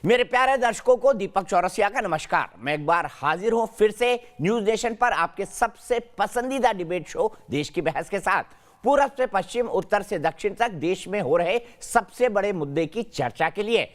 मेरे प्यारे दर्शकों को दीपक चौरसिया का नमस्कार। मैं एक बार हाजिर हूं फिर से न्यूज नेशन पर आपके सबसे पसंदीदा डिबेट शो देश की बहस के साथ। पूरब से पश्चिम, उत्तर से दक्षिण तक देश में हो रहे सबसे बड़े मुद्दे की चर्चा के लिए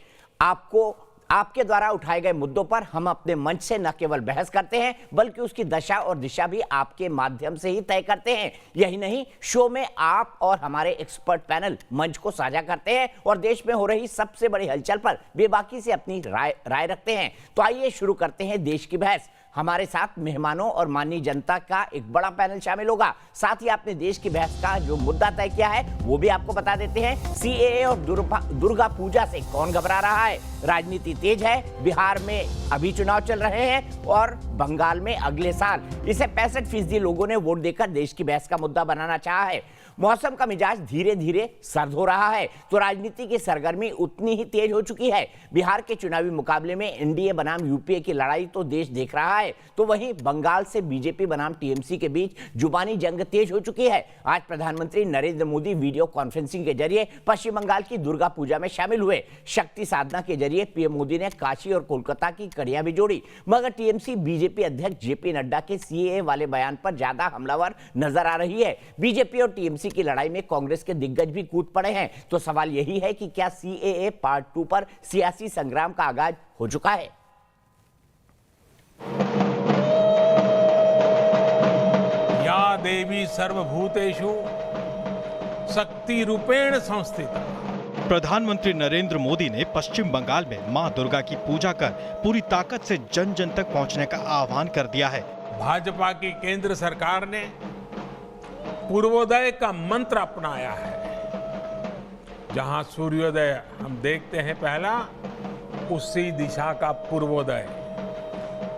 आपके द्वारा उठाए गए मुद्दों पर हम अपने मंच से न केवल बहस करते हैं बल्कि उसकी दशा और दिशा भी आपके माध्यम से ही तय करते हैं। यही नहीं, शो में आप और हमारे एक्सपर्ट पैनल मंच को साझा करते हैं और देश में हो रही सबसे बड़ी हलचल पर बेबाकी से अपनी राय रखते हैं। तो आइए शुरू करते हैं देश की बहस। हमारे साथ मेहमानों और माननीय जनता का एक बड़ा पैनल शामिल होगा। साथ ही आपने देश की बहस का जो मुद्दा तय किया है वो भी आपको बता देते हैं। सीएए और दुर्गा पूजा से कौन घबरा रहा है? राजनीति तेज है। बिहार में अभी चुनाव चल रहे हैं और बंगाल में अगले साल। इसे 65% लोगों ने वोट देकर देश की बहस का मुद्दा बनाना चाहा है। मौसम का मिजाज धीरे धीरे सर्द हो रहा है तो राजनीति की सरगर्मी उतनी ही तेज हो चुकी है। बिहार के चुनावी मुकाबले में एनडीए बनाम यूपीए की लड़ाई तो देश देख रहा है, तो वहीं बंगाल से बीजेपी बनाम टीएमसी के बीच जुबानी जंग तेज हो चुकी है। आज प्रधानमंत्री नरेंद्र मोदी वीडियो कॉन्फ्रेंसिंग के जरिए पश्चिम बंगाल की दुर्गा पूजा में शामिल हुए। शक्ति साधना के जरिए पीएम मोदी ने काशी और कोलकाता की कड़ियां भी जोड़ी, मगर टीएमसी बीजेपी अध्यक्ष जेपी नड्डा के सीएए वाले बयान पर ज्यादा हमलावर नजर आ रही है। बीजेपी और टीएमसी की लड़ाई में कांग्रेस के दिग्गज भी कूद पड़े हैं। तो सवाल यही है कि क्या सीएए पार्ट 2 पर सियासी संग्राम का आगाज हो चुका है? या देवी सर्वभूतेषु शक्ति रूपेण संस्थिता। प्रधानमंत्री नरेंद्र मोदी ने पश्चिम बंगाल में मां दुर्गा की पूजा कर पूरी ताकत से जन जन तक पहुंचने का आह्वान कर दिया है। भाजपा की केंद्र सरकार ने पूर्वोदय का मंत्र अपनाया है। जहां सूर्योदय हम देखते हैं पहला, उसी दिशा का पूर्वोदय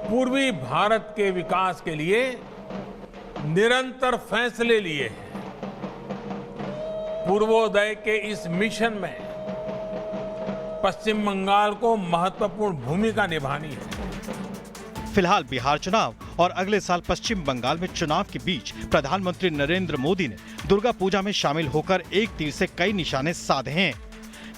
पूर्वी भारत के विकास के लिए निरंतर फैसले लिए हैं। पूर्वोदय के इस मिशन में पश्चिम बंगाल को महत्वपूर्ण भूमिका निभानी है। फिलहाल बिहार चुनाव और अगले साल पश्चिम बंगाल में चुनाव के बीच प्रधानमंत्री नरेंद्र मोदी ने दुर्गा पूजा में शामिल होकर एक तीर से कई निशाने साधे हैं।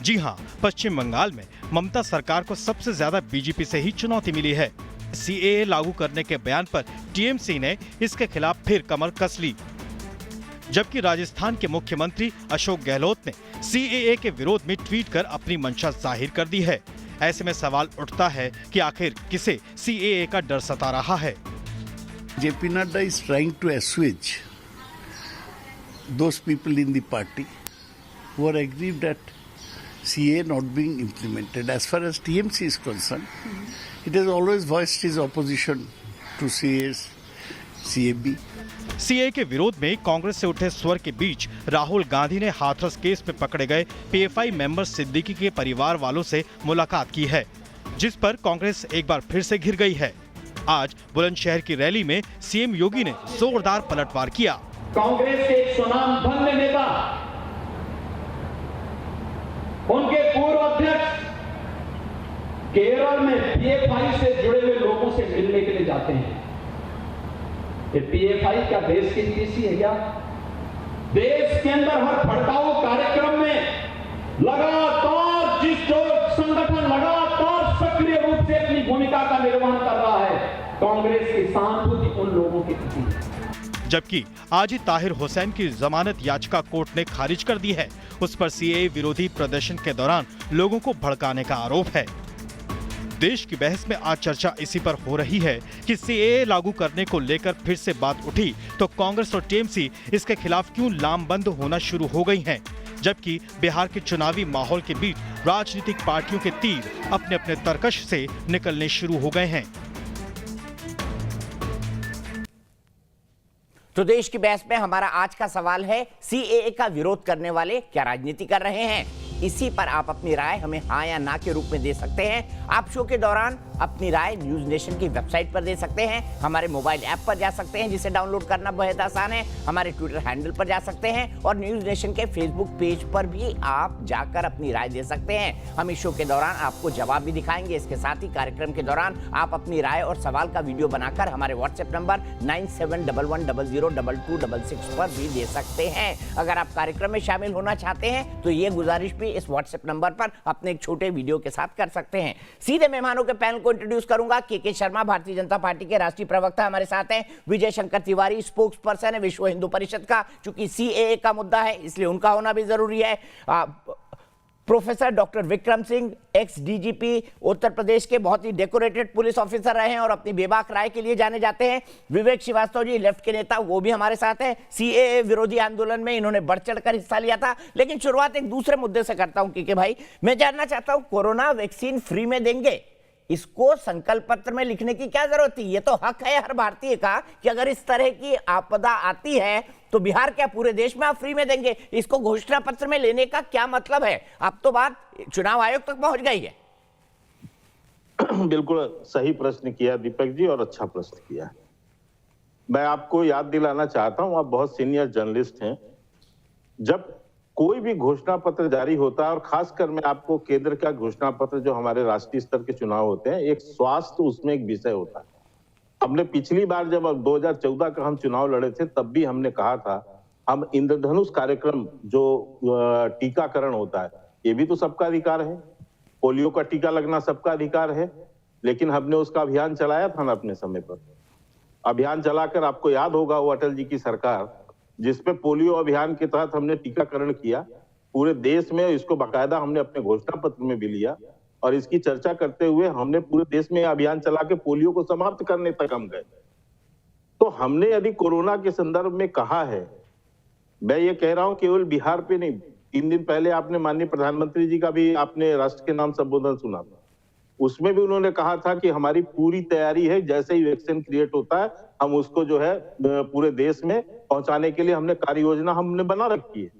जी हां, पश्चिम बंगाल में ममता सरकार को सबसे ज्यादा बीजेपी से ही चुनौती मिली है। सीएए लागू करने के बयान पर टीएमसी ने इसके खिलाफ फिर कमर कस ली, जबकि राजस्थान के मुख्यमंत्री अशोक गहलोत ने सीएए के विरोध में ट्वीट कर अपनी मंशा जाहिर कर दी है। ऐसे में सवाल उठता है कि आखिर किसे सीएए का डर सता रहा है? JP Nadda is trying to assuage those people in the party who are aggrieved at CAA not being implemented. As far as TMC is concerned, it has always voiced its opposition to CAB. CAA के विरोध में कांग्रेस से उठे स्वर के बीच राहुल गांधी ने Hathras case में पकड़े गए पीएफआई मेंबर सिद्दीकी के परिवार वालों से मुलाकात की है, जिस पर कांग्रेस एक बार फिर से घिर गई है। आज बुलंदशहर की रैली में सीएम योगी ने जोरदार पलटवार किया। कांग्रेस के एक सुनामधन्य नेता, उनके पूर्व अध्यक्ष केरल में पीएफआई से जुड़े हुए लोगों से मिलने के लिए जाते हैं। ये पीएफआई क्या देश की टीसी है क्या? देश के अंदर हर भड़काऊ कार्यक्रम में लगातार जिस जो संगठन लगातार सक्रिय रूप से अपनी भूमिका का निर्वहन कर रहा है, कांग्रेस की सहानुभूति उन लोगों के प्रति है। जबकि आज ही ताहिर हुसैन की जमानत याचिका कोर्ट ने खारिज कर दी है। उस पर सीएए विरोधी प्रदर्शन के दौरान लोगों को भड़काने का आरोप है। देश की बहस में आज चर्चा इसी पर हो रही है कि सीएए लागू करने को लेकर फिर से बात उठी तो कांग्रेस और टीएमसी इसके खिलाफ क्यों लामबंद होना शुरू हो गई हैं, जबकि बिहार के चुनावी माहौल के बीच राजनीतिक पार्टियों के तीर अपने अपने तरकश से निकलने शुरू हो गए हैं। तो देश की बहस में हमारा आज का सवाल है, सीएए का विरोध करने वाले क्या राजनीति कर रहे हैं? इसी पर आप अपनी राय हमें हाँ या ना के रूप में दे सकते हैं। आप शो के दौरान अपनी राय न्यूज नेशन की वेबसाइट पर दे सकते हैं, हमारे मोबाइल ऐप पर जा सकते हैं जिसे डाउनलोड करना बेहद आसान है, हमारे ट्विटर हैंडल पर जा सकते हैं और न्यूज नेशन के फेसबुक पेज पर भी आप जाकर अपनी राय दे सकते हैं। हम इस शो के दौरान आपको जवाब भी दिखाएंगे। इसके साथ ही कार्यक्रम के दौरान आप अपनी राय और सवाल का वीडियो बनाकर हमारे व्हाट्सएप नंबर 9711002266 पर भी दे सकते हैं। अगर आप कार्यक्रम में शामिल होना चाहते हैं तो ये गुजारिश भी इस व्हाट्सएप नंबर पर अपने एक छोटे वीडियो के साथ कर सकते हैं। सीधे मेहमानों के पैनल को इंट्रोड्यूस करूंगा। के शर्मा भारतीय जनता पार्टी के राष्ट्रीय प्रवक्ता हमारे साथ हैं। विजय शंकर तिवारी स्पोक्स पर्सन है विश्व हिंदू परिषद का, चूंकि सीएए का मुद्दा है इसलिए उनका होना भी जरूरी है। Professor doctor Vikram Singh, ex DGP Uttar Pradesh के, बहुत ही डेकोरेटेड पुलिस ऑफिसर रहे हैं और अपनी बेबाक राय के लिए जाने जाते हैं। विवेक श्रीवास्तव जी लेफ्ट के नेता, वो भी हमारे साथ हैं। सीएए विरोधी आंदोलन में इन्होंने बढ़ चढ़कर हिस्सा लिया था। लेकिन शुरुआत एक दूसरे मुद्दे से करता हूं कि भाई मैं जानना चाहता हूं, कोरोना वैक्सीन फ्री में देंगे, इसको संकल्प पत्र में लिखने की क्या जरूरत थी? ये तो हक है हर भारतीय का कि अगर इस तरह की आपदा आती है तो बिहार क्या पूरे देश में आप फ्री में देंगे? इसको घोषणा पत्र में लेने का क्या मतलब है? अब तो बात चुनाव आयोग तक पहुंच गई है। बिल्कुल सही प्रश्न किया दीपक जी, और अच्छा प्रश्न किया। मैं आपको याद दिलाना चाहता हूं, आप बहुत सीनियर जर्नलिस्ट हैं। जब कोई भी घोषणा पत्र जारी होता है, और खासकर मैं आपको केंद्र का घोषणा पत्र जो हमारे राष्ट्रीय स्तर के चुनाव होते हैं, एक स्वास्थ्य उसमें एक विषय होता है। हमने पिछली बार जब 2014 का हम चुनाव लड़े थे तब भी हमने कहा था हम इंद्रधनुष कार्यक्रम जो टीकाकरण होता है, ये भी तो सबका अधिकार है, पोलियो का टीका लगना सबका अधिकार है, लेकिन हमने उसका अभियान चलाया था ना अपने समय पर। अभियान चलाकर आपको याद होगा वो अटल जी की सरकार, जिसपे पोलियो अभियान के तहत हमने टीकाकरण किया पूरे देश में, इसको बाकायदा हमने अपने घोषणा पत्र में भी लिया और इसकी चर्चा करते हुए हमने पूरे देश में अभियान चला के पोलियो को समाप्त करने तक हम गए। तो हमने यदि कोरोना के संदर्भ में कहा है, मैं ये कह रहा हूं केवल बिहार पे नहीं, 3 दिन पहले आपने माननीय प्रधानमंत्री जी का भी आपने राष्ट्र के नाम संबोधन सुना था, उसमें भी उन्होंने कहा था कि हमारी पूरी तैयारी है, जैसे ही वैक्सीन क्रिएट होता है हम उसको जो है पूरे देश में पहुंचाने के लिए हमने कार्य योजना हमने बना रखी है,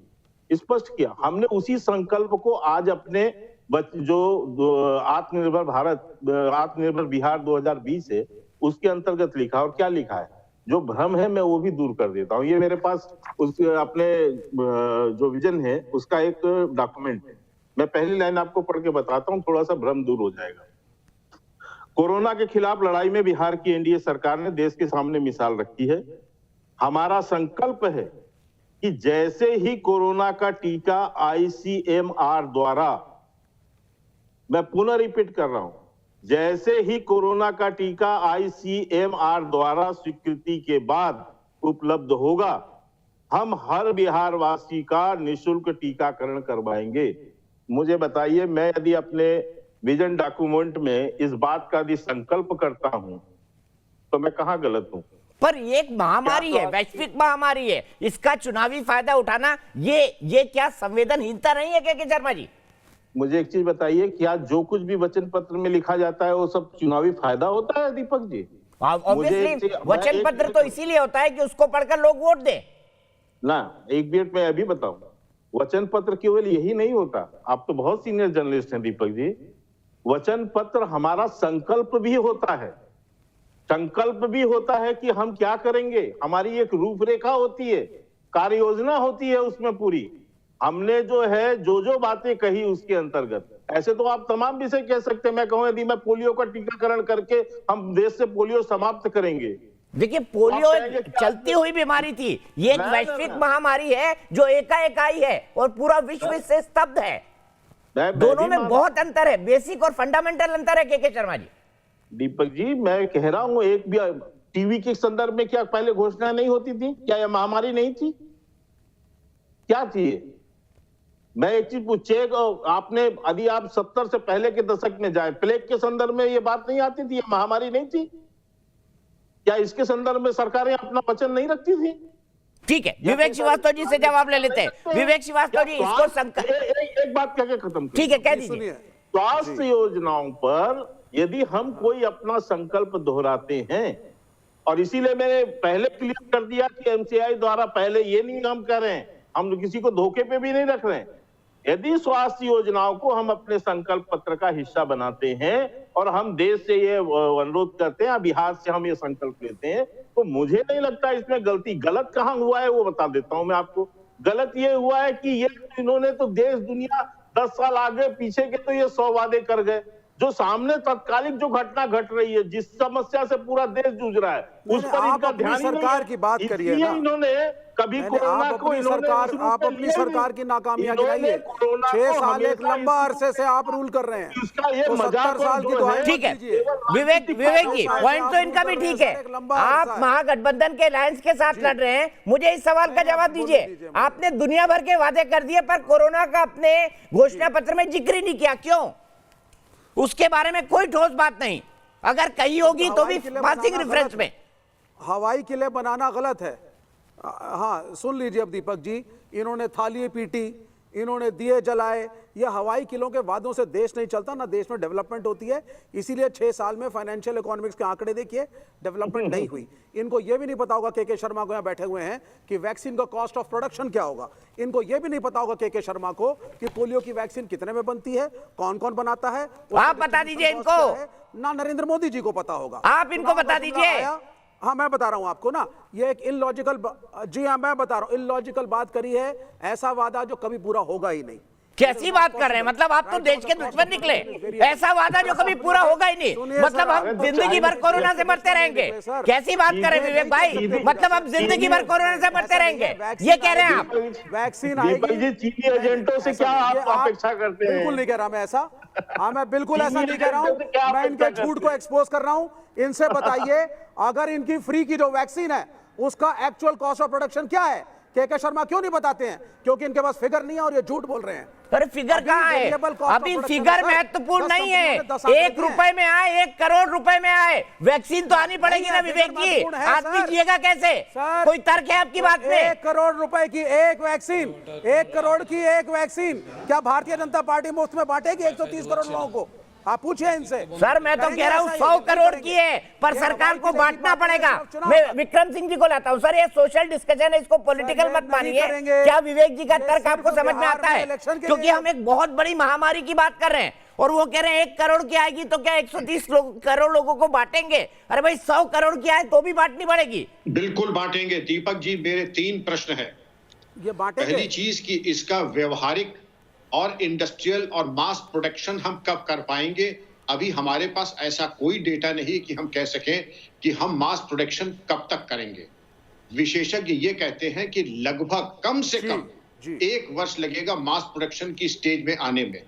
स्पष्ट किया। हमने उसी संकल्प को आज अपने जो आत्मनिर्भर भारत, आत्मनिर्भर बिहार 2020 है उसके अंतर्गत लिखा। और क्या लिखा है, जो भ्रम है मैं वो भी दूर कर देता हूँ। ये मेरे पास उस अपने जो विजन है उसका एक डॉक्यूमेंट है, मैं पहली लाइन आपको पढ़ के बताता हूँ, थोड़ा सा भ्रम दूर हो जाएगा। कोरोना के खिलाफ लड़ाई में बिहार की एनडीए सरकार ने देश के सामने मिसाल रखी है। हमारा संकल्प है कि जैसे ही कोरोना का टीका आईसीएमआर द्वारा, मैं पुनः रिपीट कर रहा हूं, जैसे ही कोरोना का टीका आईसीएमआर द्वारा स्वीकृति के बाद उपलब्ध होगा, हम हर बिहार वासी का निःशुल्क टीकाकरण करवाएंगे। मुझे बताइए, मैं यदि अपने विजन डॉक्यूमेंट में इस बात का यदि संकल्प करता हूं तो मैं कहां गलत हूं? पर ये एक महामारी है, वैश्विक महामारी है, इसका चुनावी फायदा उठाना ये क्या संवेदनहीनता नहीं है के शर्मा जी? मुझे एक चीज बताइए, क्या जो कुछ भी वचन पत्र में लिखा जाता है वो सब चुनावी फायदा होता है दीपक जी? ऑब्वियसली वचन पत्र तो इसीलिए होता है कि उसको पढ़कर लोग वोट दें ना। एक मिनट में अभी बताऊं, वचन पत्र केवल यही नहीं होता। आप तो बहुत सीनियर जर्नलिस्ट हैं दीपक जी। वचन पत्र हमारा संकल्प भी होता है, संकल्प भी होता है कि हम क्या करेंगे, हमारी एक रूपरेखा होती है, कार्य योजना होती है उसमें पूरी। हमने जो है जो बातें कही उसके अंतर्गत, ऐसे तो आप तमाम विषय कह सकते हैं। मैं कहूं यदि मैं पोलियो का टीकाकरण करके हम देश से पोलियो समाप्त करेंगे। देखिए, पोलियो चलती हुई बीमारी थी, ये एक वैश्विक महामारी है जो एकाएक आई है और पूरा विश्व इससे स्तब्ध है। दोनों में बहुत अंतर है, बेसिक और फंडामेंटल अंतर है के शर्मा जी। दीपक जी, मैं कह रहा हूं एक भी टीवी के संदर्भ में क्या पहले घोषणा नहीं होती थी? क्या यह महामारी नहीं थी? क्या थी? मैं एक चीज पूछे, आपने यदि आप 70 से पहले के दशक में जाए, प्लेग के संदर्भ में ये बात नहीं आती थी, ये महामारी नहीं थी? क्या इसके संदर्भ में सरकारें अपना वचन नहीं रखती थी? ठीक है, विवेक श्रीवास्तव जी से जवाब ले लेते हैं। विवेक श्रीवास्तव जी, इसको एक बात कह के खत्म। ठीक है, कह दीजिए। स्वास्थ्य योजनाओं पर यदि हम कोई अपना संकल्प दोहराते हैं, और इसीलिए मैंने पहले क्लियर कर दिया कि एमसीआई द्वारा पहले ये नहीं हम कर रहे हैं, हम किसी को धोखे पे भी नहीं रख रहे हैं। यदि स्वास्थ्य योजनाओं को हम अपने संकल्प पत्र का हिस्सा बनाते हैं और हम देश से ये अनुरोध करते हैं, बिहार से हम ये संकल्प लेते हैं, तो मुझे नहीं लगता इसमें गलती। गलत कहाँ हुआ है वो बता देता हूं मैं आपको। गलत ये हुआ है कि ये इन्होंने तो देश दुनिया 10 साल आगे पीछे के तो ये 100 वादे कर गए। जो सामने तत्कालिक जो घटना घट रही है, जिस समस्या से पूरा देश जूझ रहा है, उस पर इनका ध्यान सरकार की बात करिए ना। इन्होंने कभी कोरोना को आप अपनी सरकार की नाकामियां गिनाइए। 6 साल एक लंबा अरसे से आप रूल कर रहे हैं, इसका ये तो 70 साल की दुआएं ठीक है मत दीजिए। विवेक जी, पॉइंट तो इनका भी ठीक है। आप महागठबंधन के अलायंस के साथ लड़ रहे हैं, मुझे इस सवाल का जवाब दीजिए। आपने दुनिया भर के वादे कर दिए पर कोरोना का अपने घोषणा पत्र में जिक्र ही नहीं किया, क्यों? उसके बारे में कोई ठोस बात नहीं, अगर कही होगी तो भी पासिंग रेफरेंस में। हवाई किले बनाना गलत है। हाँ, सुन लीजिए अब दीपक जी, इन्होंने थाली पीटी, इन्होंने दिए जलाए। ये हवाई किलों के वादों से देश नहीं चलता, ना देश में डेवलपमेंट होती है। इसीलिए 6 साल में फाइनेंशियल इकोनॉमिक्स के आंकड़े देखिए, डेवलपमेंट नहीं हुई। इनको ये भी नहीं पता होगा, के शर्मा को यहाँ बैठे हुए हैं, कि वैक्सीन का कॉस्ट ऑफ प्रोडक्शन क्या होगा। इनको ये भी नहीं पता होगा के शर्मा को कि पोलियो की वैक्सीन कितने में बनती है, कौन कौन बनाता है। आप बता दीजिए इनको, ना नरेंद्र मोदी जी को पता होगा। आप इनको बता दीजिए। हाँ, मैं बता रहा हूं आपको ना, ये एक इलॉजिकल, जी हाँ मैं बता रहा हूं, इलॉजिकल बात करी है। ऐसा वादा जो कभी पूरा होगा ही नहीं। कैसी बात कर रहे हैं? मतलब आप तो देश के दुश्मन निकले। ऐसा वादा जो कभी पूरा होगा ही नहीं, मतलब हम जिंदगी भर कोरोना से मरते रहेंगे। कैसी बात कर रहे हैं विवेक भाई? मतलब हम जिंदगी भर कोरोना से मरते रहेंगे, ये कह रहे हैं आप? वैक्सीन आएगी, चीनी एजेंटों से क्या आप अपेक्षा करते हैं? बिल्कुल नहीं कह रहा मैं ऐसा। हाँ, मैं बिल्कुल ऐसा नहीं कह रहा हूं। मैं इनके झूठ को एक्सपोज कर रहा हूं। इनसे बताइए, अगर इनकी फ्री की जो वैक्सीन है उसका एक्चुअल कॉस्ट ऑफ प्रोडक्शन क्या है? के शर्मा क्यों नहीं बताते हैं? क्योंकि इनके पास फिगर नहीं है और ये झूठ बोल रहे हैं। अरे फिगर कहाँ है? अभी फिगर महत्वपूर्ण नहीं है। 1 रुपए में आए, 1 करोड़ रुपए में आए, वैक्सीन तो आनी पड़ेगी ना विवेक जी। आदमी जिएगा कैसे? कोई तर्क है आपकी बात में? 1 करोड़ रुपए की एक वैक्सीन, 1 करोड़ की एक वैक्सीन क्या भारतीय जनता पार्टी मुफ्त में बांटेगी 130 करोड़ लोगों को? आप पूछिए इनसे। सर मैं तो कह रहा हूँ 100 करोड़ की है, पर सरकार को बांटना पड़ेगा। मैं विक्रम सिंह जी को लाता हूँ। सर ये सोशल डिस्कशन है, इसको पॉलिटिकल मत मानिए। क्या विवेक जी का तर्क आपको समझ में आता है? क्योंकि हम एक बहुत बड़ी महामारी की बात कर रहे हैं और वो कह रहे हैं 1 करोड़ की आएगी तो क्या 130 करोड़ लोगों को बांटेंगे? अरे भाई 100 करोड़ की आए तो भी बांटनी पड़ेगी। बिल्कुल बांटेंगे। दीपक जी, मेरे 3 प्रश्न है। ये बांटेंगे। पहली चीज कि इसका व्यवहारिक और इंडस्ट्रियल और मास प्रोडक्शन हम कब कर पाएंगे? अभी हमारे पास ऐसा कोई डेटा नहीं कि हम कह सकें कि हम मास प्रोडक्शन कब तक करेंगे। विशेषज्ञ ये कहते हैं कि लगभग कम से कम 1 वर्ष लगेगा मास प्रोडक्शन की स्टेज में आने में,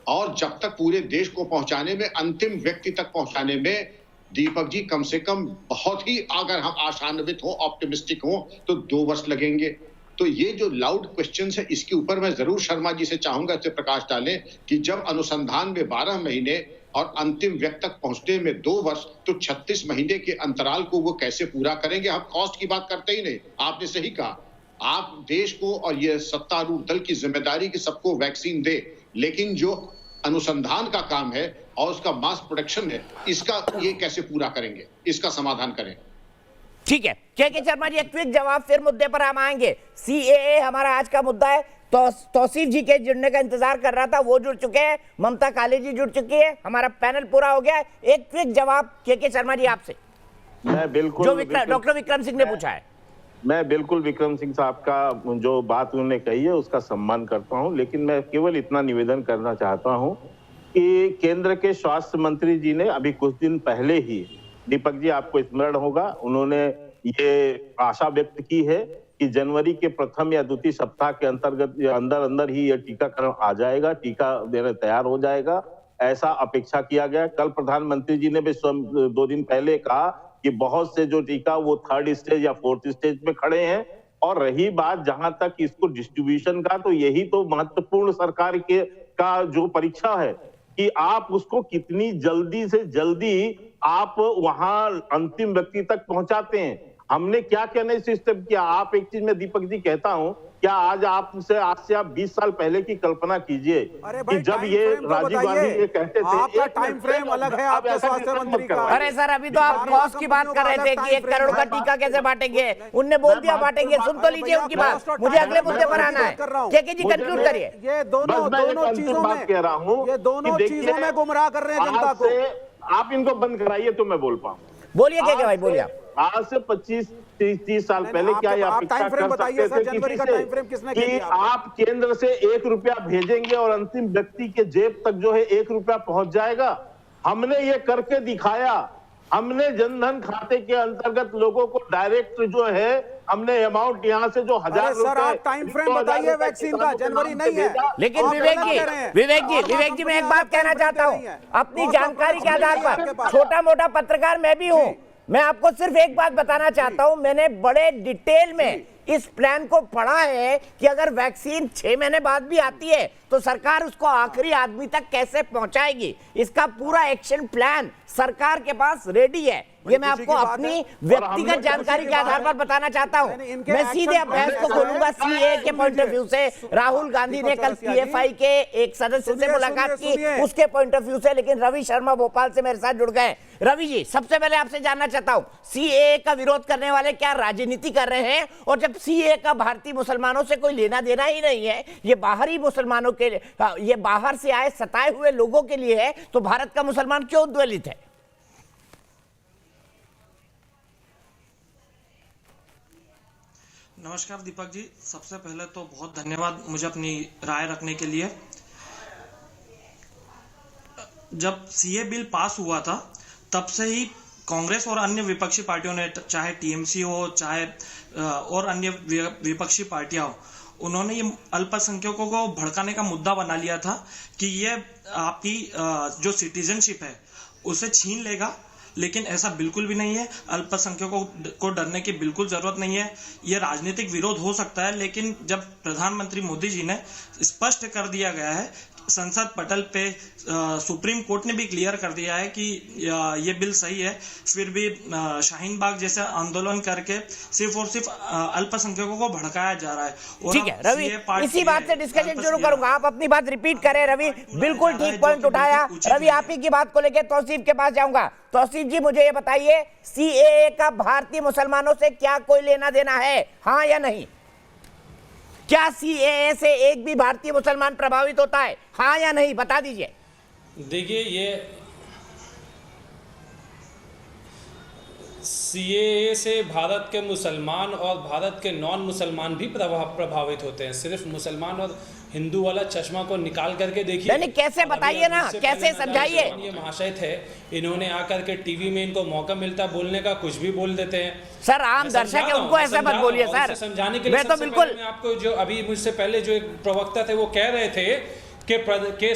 और जब तक पूरे देश को पहुंचाने में, अंतिम व्यक्ति तक पहुंचाने में, दीपक जी कम से कम बहुत ही, अगर हम आशान्वित हो, ऑप्टिमिस्टिक हो, तो 2 वर्ष लगेंगे। तो ये जो लाउड क्वेश्चंस है, इसके ऊपर मैं जरूर शर्मा जी से चाहूंगा इस पे प्रकाश डालें कि जब अनुसंधान में 12 महीने और अंतिम व्यक्ति तक पहुंचने में 2 वर्ष, तो 36 महीने के अंतराल को वो कैसे पूरा करेंगे? हम कॉस्ट की बात करते ही नहीं। आपने सही कहा, आप देश को और ये सत्तारूढ़ दल की जिम्मेदारी कि सबको वैक्सीन दे, लेकिन जो अनुसंधान का काम है और उसका मास प्रोडक्शन है, इसका ये कैसे पूरा करेंगे? इसका समाधान करें। ठीक है के शर्मा जी, एक क्विक जवाब, फिर मुद्दे पर हम आएंगे। सीएए हमारा आज का मुद्दा है। तो तौसीफ जी के जुड़ने का इंतजार कर रहा था, वो जुड़ चुके हैं। ममता काली जी जुड़ चुकी है। हमारा पैनल पूरा हो गया है। एक क्विक जवाब के शर्मा जी आपसे, मैं बिल्कुल जो डॉक्टर विक्रम सिंह ने पूछा है। मैं बिल्कुल विक्रम सिंह साहब का जो बात उन्होंने कही है उसका सम्मान करता हूं, लेकिन मैं केवल इतना निवेदन करना चाहता हूं कि केंद्र के स्वास्थ्य मंत्री जी ने अभी कुछ दिन पहले ही, दीपक जी आपको स्मरण होगा, उन्होंने ये आशा व्यक्त की है कि जनवरी के प्रथम या द्वितीय सप्ताह के अंदर ही यह टीकाकरण आ जाएगा, टीका देने तैयार हो जाएगा, ऐसा अपेक्षा किया गया। कल प्रधानमंत्री जी ने भी 2 दिन पहले कहा कि बहुत से जो टीका वो 3rd स्टेज या 4th स्टेज में खड़े हैं। और रही बात जहां तक इसको डिस्ट्रीब्यूशन का, तो यही तो महत्वपूर्ण सरकार का जो परीक्षा है कि आप उसको कितनी जल्दी से जल्दी आप वहां अंतिम व्यक्ति तक पहुंचाते हैं। हमने क्या क्या नहीं सिस्टम किया। आप एक चीज में दीपक जी कहता हूं, क्या आज आप 20 साल पहले की कल्पना कीजिए कि जब ये राजीव गांधी ये कहते थे, आपका टाइम फ्रेम अलग है, आपके स्वास्थ्य मंत्री का। अरे सर, अभी तो आप कॉस्ट की बात कर रहे थे कि 1 करोड़ का टीका कैसे बांटेंगे, उनने बोल दिया बांटेंगे। सुन तो लीजिए उनकी बात, मुझे अगले मुद्दे पर आना है। के जी कंक्लूड करिए। ये दोनों चीजों में कह रहा हूँ, ये दोनों चीजों में गुमराह कर रहे हैं जनता को। आप इनको बंद कराइए तो मैं बोल पाऊँ। बोलिए क्या भाई, बोलिए आप। आज से 25-30 साल पहले क्या ये अपेक्षा कर सकते थे किसी से कि आप केंद्र से 1 रुपया भेजेंगे और अंतिम व्यक्ति के जेब तक जो है 1 रुपया पहुंच जाएगा? हमने ये करके दिखाया। हमने जनधन खाते के अंतर्गत लोगों को डायरेक्ट जो है हमने अमाउंट यहाँ से जो 1000 सर, आप टाइम फ्रेम बताइए वैक्सीन का, जनवरी नहीं है। लेकिन विवेक जी मैं एक बात कहना चाहता हूँ अपनी जानकारी के आधार पर। छोटा मोटा पत्रकार मैं भी हूँ, मैं आपको सिर्फ एक बात बताना चाहता हूं। मैंने बड़े डिटेल में इस प्लान को पढ़ा है कि अगर वैक्सीन 6 महीने बाद भी आती है तो सरकार उसको आखिरी आदमी तक कैसे पहुंचाएगी, इसका पूरा एक्शन प्लान सरकार के पास रेडी है। ये मैं आपको अपनी व्यक्तिगत जानकारी के आधार पर बताना चाहता हूं। मैं सीधे अभ्यास को खोलूंगा सीए के पॉइंट ऑफ व्यू से। राहुल गांधी ने कल पीएफआई के एक सदस्य से मुलाकात की, उसके पॉइंट ऑफ व्यू से। लेकिन रवि शर्मा भोपाल से मेरे साथ जुड़ गए। रवि जी, सबसे पहले आपसे जानना चाहता हूं, सीए का विरोध करने वाले क्या राजनीति कर रहे हैं? और जब सीए का भारतीय मुसलमानों से कोई लेना देना ही नहीं है, ये बाहरी मुसलमानों के, ये बाहर से आए सताए हुए लोगों के लिए है, तो भारत का मुसलमान क्यों उद्वेलित है? नमस्कार दीपक जी, सबसे पहले तो बहुत धन्यवाद मुझे अपनी राय रखने के लिए। जब सीए बिल पास हुआ था तब से ही कांग्रेस और अन्य विपक्षी पार्टियों ने, चाहे टीएमसी हो चाहे और अन्य विपक्षी पार्टियां हो, उन्होंने ये अल्पसंख्यकों को भड़काने का मुद्दा बना लिया था कि ये आपकी जो सिटीजनशिप है उसे छीन लेगा। लेकिन ऐसा बिल्कुल भी नहीं है। अल्पसंख्यकों को डरने की बिल्कुल जरूरत नहीं है। ये राजनीतिक विरोध हो सकता है, लेकिन जब प्रधानमंत्री मोदी जी ने स्पष्ट कर दिया गया है, संसद पटल पे सुप्रीम कोर्ट ने भी क्लियर कर दिया है कि ये बिल सही है, फिर भी शाहीन बाग जैसे आंदोलन करके सिर्फ और सिर्फ अल्पसंख्यकों को भड़काया जा रहा है। ठीक है रवि, इसी बात से डिस्कशन शुरू करूंगा। आप अपनी बात रिपीट करें रवि, बिल्कुल ठीक पॉइंट उठाया। रवि, आप ही की बात को लेकर तौसीफ के पास जाऊंगा। तौसीफ जी, मुझे ये बताइए, सीएए का भारतीय मुसलमानों से क्या कोई लेना देना है, हाँ या नहीं? क्या सीएए से एक भी भारतीय मुसलमान प्रभावित होता है, हाँ या नहीं? बता दीजिए। देखिए, ये सीएए से भारत के मुसलमान और भारत के नॉन मुसलमान भी प्रभावित होते हैं। सिर्फ मुसलमान और हिंदू वाला चश्मा को निकाल करके देखिए। नहीं, कैसे बताइए ना, कैसे समझाइए। ये महाशय थे, इन्होंने आकर के टीवी में इनको मौका मिलता बोलने का, कुछ भी बोल देते हैं। सर, आम दर्शक है, उनको ऐसा मत बोलिए सर। समझाने के लिए मैं तो बिल्कुल, मैं आपको जो अभी मुझसे पहले जो एक प्रवक्ता थे वो कह रहे थे कि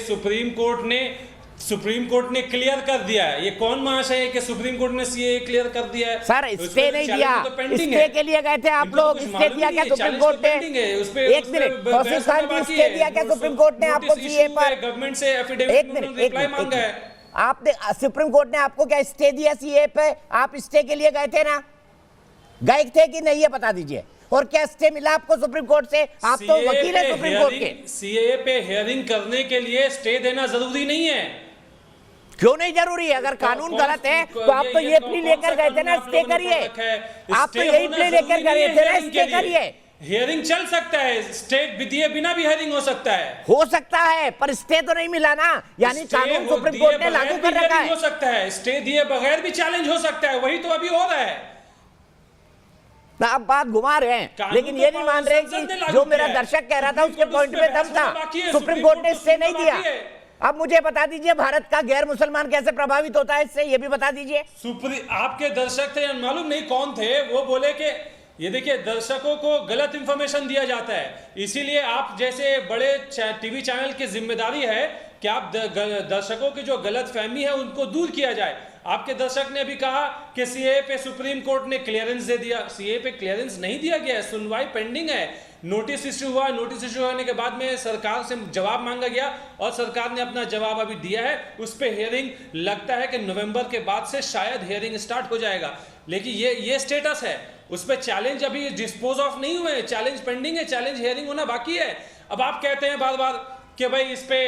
सुप्रीम कोर्ट ने क्लियर कर दिया है। ये कौन महाशय है कि सुप्रीम कोर्ट ने सीए क्लियर कर दिया है? सर, स्टे नहीं दिया, स्टे के लिए गए थे आप लोग, स्टे दिया क्या सुप्रीम कोर्ट ने? एक मिनट, तौसीफ खान जी, स्टे दिया क्या सुप्रीम कोर्ट ने आपको सीए पर? गवर्नमेंट से एफिडेविट रिप्लाई मांगा है। आपने, सुप्रीम कोर्ट ने आपको क्या स्टे दिया सीए पे? आप स्टे के लिए गए थे ना, गए थे कि नहीं, ये बता दीजिए। और क्या स्टे मिला आपको सुप्रीम कोर्ट से? आप तो वकील है सुप्रीम कोर्ट के। सीए पे हियरिंग करने के लिए स्टे देना जरूरी नहीं है। क्यों नहीं जरूरी है? अगर कानून गलत है तो आप तो ये प्ली लेकर गए थे ना, स्टे करिए। आप तो यही प्ली लेकर गए थे ना, स्टे करिए। हियरिंग चल सकता है, स्टे दिए बिना भी हियरिंग हो सकता है, पर स्टे तो नहीं मिला ना। यानी कानून सुप्रीम कोर्ट ने लागू कर रखा है। हो सकता है, स्टे दिए बगैर भी चैलेंज हो सकता है, वही तो अभी हो रहा है ना। आप बात घुमा रहे हैं, लेकिन ये नहीं मान रहे कि जो मेरा दर्शक कह रहा था उसके पॉइंट में दम था। सुप्रीम कोर्ट ने स्टे नहीं दिया। अब मुझे बता दीजिए, भारत का गैर मुसलमान कैसे प्रभावित होता है इससे, ये भी बता दीजिए। आपके दर्शक थे, मालूम नहीं कौन थे, वो बोले कि ये देखिए दर्शकों को गलत इंफॉर्मेशन दिया जाता है, इसीलिए आप जैसे बड़े टीवी चैनल की जिम्मेदारी है कि आप दर्शकों की जो गलत फहमी है उनको दूर किया जाए। आपके दर्शक ने अभी कहा कि सीए पे सुप्रीम कोर्ट ने क्लियरेंस दे दिया। सीए पे क्लियरेंस नहीं दिया गया है, सुनवाई पेंडिंग है। नोटिस इश्यू हुआ, नोटिस इश्यू होने के बाद में सरकार से जवाब मांगा गया और सरकार ने अपना जवाब अभी दिया है। उस पे हियरिंग लगता है कि नवंबर के बाद से शायद हियरिंग स्टार्ट हो जाएगा। लेकिन ये स्टेटस है। उस पर चैलेंज अभी डिस्पोज ऑफ नहीं हुए, चैलेंज पेंडिंग है, चैलेंज हियरिंग होना बाकी है। अब आप कहते हैं बार बार कि भाई इस पे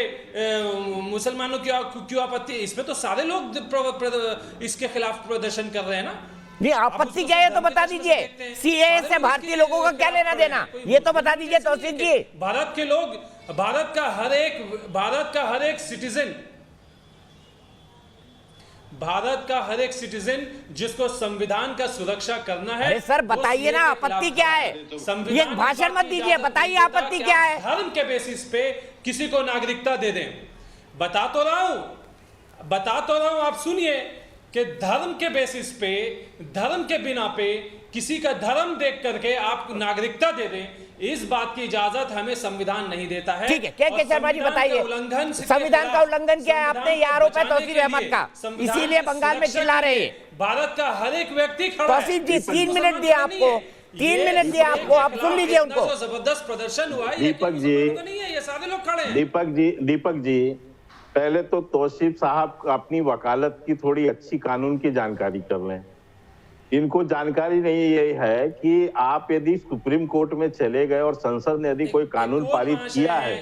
मुसलमानों की क्यों आपत्ति, इस पे तो सारे लोग इसके खिलाफ प्रदर्शन कर रहे हैं ना। नहीं, आपत्ति क्या है तो बता दीजिए। सीएए से भारतीय लोगों का क्या लेना देना, ये तो बता दीजिए तौसीफ जी। भारत के लोग, भारत का हर एक सिटीजन, भारत का हर एक सिटीजन जिसको संविधान का सुरक्षा करना है। अरे सर बताइए ना, आपत्ति क्या है? ये भाषण मत दीजिए, बताइए आपत्ति क्या है? धर्म के बेसिस पे किसी को नागरिकता दे दें। बता तो रहा हूं, आप सुनिए कि धर्म के बेसिस पे, धर्म के बिना पे किसी का धर्म देख करके आप नागरिकता दे दें, इस बात की इजाजत हमें संविधान नहीं देता है। ठीक है, क्या शर्मा जी बताइए, संविधान का उल्लंघन क्या है? आपने ये आरोप है तौसीफ अहमद का, इसीलिए बंगाल में चिल्ला रहे हैं। भारत का हर एक व्यक्ति खड़ा है। तौसीफ जी 3 मिनट दिए आपको, 3 मिनट दिए आपको, आप सुन लीजिए उनको। जबरदस्त प्रदर्शन हुआ है, दीपक जी, नहीं है, ये सारे लोग खड़े हैं। दीपक जी पहले तो तौसीफ साहब अपनी वकालत की थोड़ी अच्छी कानून की जानकारी कर लें। इनको जानकारी नहीं ये है कि आप यदि सुप्रीम कोर्ट में चले गए और संसद ने यदि कोई कानून पारित किया है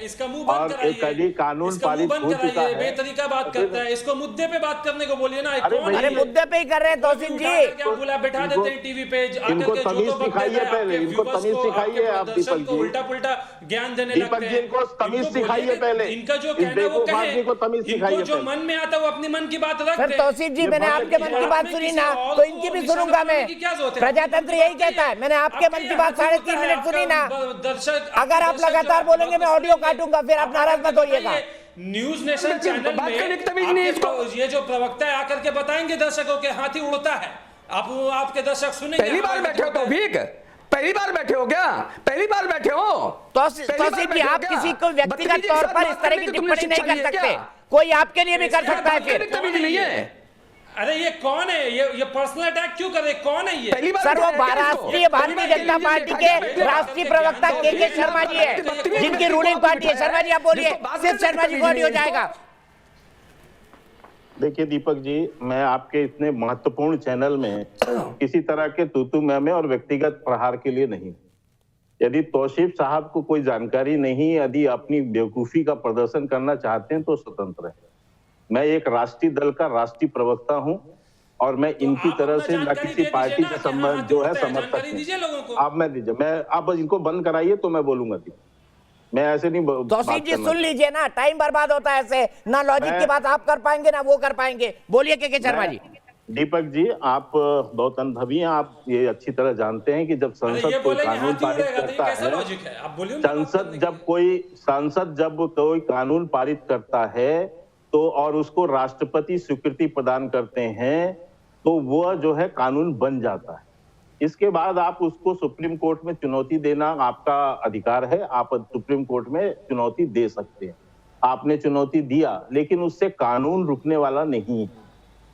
और यदि कानून पारित हो चुका है, बेतरीका बात करता है, इसको मुद्दे पे बात करने को बोलिए ना। अरे मुद्दे पे ही कर रहे हैं तौसीफ जी, बुला बैठा देते हैं टीवी पे, इनको तमीज सिखाइए पहले, इनको तमीज सिखाइए आप दीपक जी, उल्टा पुल्टा ज्ञान देने दीपक जी इनको तमीज सिखाइए पहले, इनका जो कहना है वो कहे, को तमीज सिखाइए, जो मन में आता है वो अपनी मन की बात रखते हैं। तौसीफ जी मैंने आपके मन की बात सुनी ना, तो इनकी भी सुनूंगा मैं। प्रजातंत्र यही कहता है, मैंने आपके मन की बात 3.5 मिनट सुनी ना। अगर आप लगातार बोलेंगे मैं ऑडियो काटूंगा, फिर आप नाराज मत होइएगा। न्यूज नेशन चैनल में ये जो प्रवक्ता है आकर के बताएंगे दर्शकों के हाथी उड़ता है, आपके दर्शक सुनेंगे। पहली बार बैठे हो तौफीक, पहली बार बैठे हो क्या? पहली बार बैठे हो तौसीफ जी, आप किसी को व्यक्तिगत तौर पर इस तरह की टिप्पणी नहीं कर सकते, कोई आपके लिए भी कर सकता है। फिर नहीं है। अरे ये कौन है? ये पर्सनल अटैक क्यों कर रहे? कौन है ये? सर वो राष्ट्रीय भारतीय जनता पार्टी के राष्ट्रीय प्रवक्ता के शर्मा जी है, जिनकी रूलिंग पार्टी है। शर्मा जी आप बोलिए, सिर्फ शर्मा जी को ऑडियो जाएगा। देखिए दीपक जी, मैं आपके इतने महत्वपूर्ण चैनल में किसी तरह के तूतू मैमे और व्यक्तिगत प्रहार के लिए नहीं। यदि तौसीफ साहब को कोई जानकारी नहीं, यदि अपनी बेवकूफी का प्रदर्शन करना चाहते हैं तो स्वतंत्र है। मैं एक राष्ट्रीय दल का राष्ट्रीय प्रवक्ता हूं और मैं इनकी तरह से न किसी पार्टी का संबंध जो है समर्थक हूं। आप मैं दीजिए, मैं आप इनको बंद कराइए तो मैं बोलूंगा। मैं ऐसे नहीं। तौसीफ जी सुन लीजिए ना, टाइम बर्बाद होता है ऐसे, ना लॉजिक की बात आप कर पाएंगे ना वो कर पाएंगे। बोलिए के शर्मा जी। दीपक जी आप बहुत अनुभवी हैं, आप ये अच्छी तरह जानते हैं कि जब संसद कोई कानून पारित करता है, संसद जब कोई कानून पारित करता है तो और उसको राष्ट्रपति स्वीकृति प्रदान करते हैं तो वह जो है कानून बन जाता है। इसके बाद आप उसको सुप्रीम कोर्ट में चुनौती देना आपका अधिकार है, आप सुप्रीम कोर्ट में चुनौती दे सकते हैं। आपने चुनौती दिया, लेकिन उससे कानून रुकने वाला नहीं है।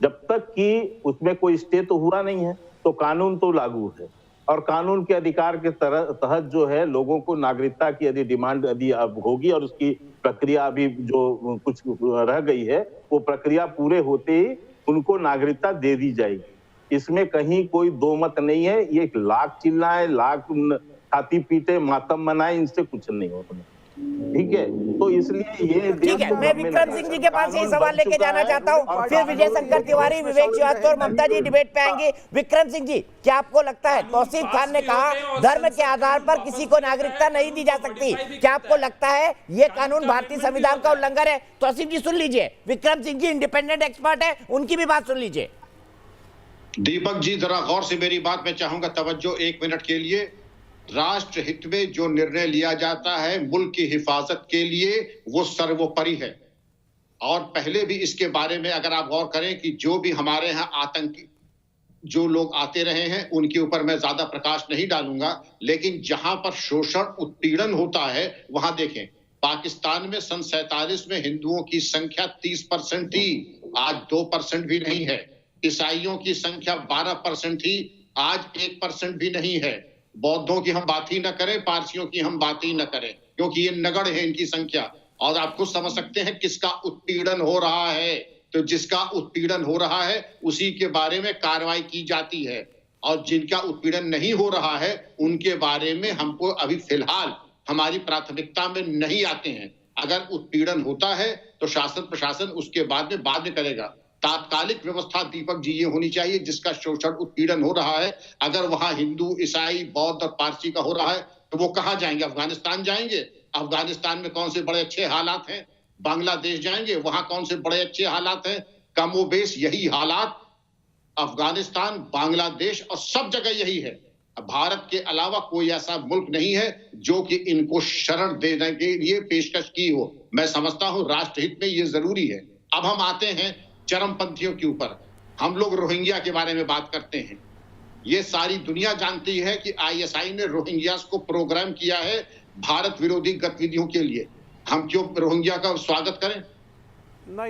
जब तक कि उसमें कोई स्टे तो हुआ नहीं है तो कानून तो लागू है, और कानून के अधिकार के तहत जो है लोगों को नागरिकता की यदि डिमांड यदि अब होगी और उसकी प्रक्रिया अभी जो कुछ रह गई है वो प्रक्रिया पूरे होते ही उनको नागरिकता दे दी जाएगी। इसमें कहीं कोई दो मत नहीं है। ये लाख चिल्लाए, लाख छाती पीटे, मातम मनाए, इनसे कुछ नहीं होता। ठीक है, तो इसलिए ये ठीक है। मैं विक्रम सिंह जी के पास यही सवाल लेके जाना चाहता हूँ, फिर विजय शंकर तिवारी, विवेक श्रीवास्तव और ममता जी डिबेट पे आएंगे। विक्रम सिंह जी, क्या आपको लगता है तौसीफ खान ने कहा धर्म के आधार पर किसी को नागरिकता नहीं दी जा सकती, क्या आपको लगता है ये कानून भारतीय संविधान का उल्लंघन है? तौसीफ जी सुन लीजिए, विक्रम सिंह जी इंडिपेंडेंट एक्सपर्ट है, उनकी भी बात सुन लीजिए। दीपक जी जरा गौर से मेरी बात में चाहूंगा तवज्जो 1 मिनट के लिए। राष्ट्र हित में जो निर्णय लिया जाता है मुल्क की हिफाजत के लिए वो सर्वोपरि है। और पहले भी इसके बारे में अगर आप गौर करें कि जो भी हमारे यहाँ आतंकी जो लोग आते रहे हैं उनके ऊपर मैं ज्यादा प्रकाश नहीं डालूंगा, लेकिन जहां पर शोषण उत्पीड़न होता है वहां देखें। पाकिस्तान में सन 47 में हिंदुओं की संख्या 30% थी, आज 2% भी नहीं है। ईसाइयों की संख्या 12% थी, आज 1% भी नहीं है। बौद्धों की हम बात ही न करें, पारसियों की हम बात ही न करें, क्योंकि ये नगण्य है इनकी संख्या। और आप खुद समझ सकते हैं किसका उत्पीड़न हो रहा है। तो जिसका उत्पीड़न हो रहा है उसी के बारे में कार्रवाई की जाती है। और जिनका उत्पीड़न नहीं हो रहा है उनके बारे में हमको अभी फिलहाल हमारी प्राथमिकता में नहीं आते हैं। अगर उत्पीड़न होता है तो शासन प्रशासन उसके बाद में करेगा। तात्कालिक व्यवस्था दीपक जी ये होनी चाहिए, जिसका शोषण उत्पीड़न हो रहा है, अगर वहां हिंदू, ईसाई, बौद्ध और पारसी का हो रहा है तो वो कहां जाएंगे? अफगानिस्तान जाएंगे? अफगानिस्तान में कौन से बड़े अच्छे हालात हैं? बांग्लादेश जाएंगे, वहां कौन से बड़े अच्छे हालात हैं? कमोबेश यही हालात अफगानिस्तान, बांग्लादेश और सब जगह यही है। भारत के अलावा कोई ऐसा मुल्क नहीं है जो कि इनको शरण देने के लिए पेशकश की हो। मैं समझता हूं राष्ट्रहित में ये जरूरी है। अब हम आते हैं चरमपंथियों के ऊपर। हम लोग रोहिंग्या के बारे में बात करते हैं। ये सारी दुनिया जानती है कि आईएसआई ने रोहिंग्यास को प्रोग्राम किया है भारत विरोधी गतिविधियों के लिए। हम क्यों रोहिंग्या का स्वागत करें?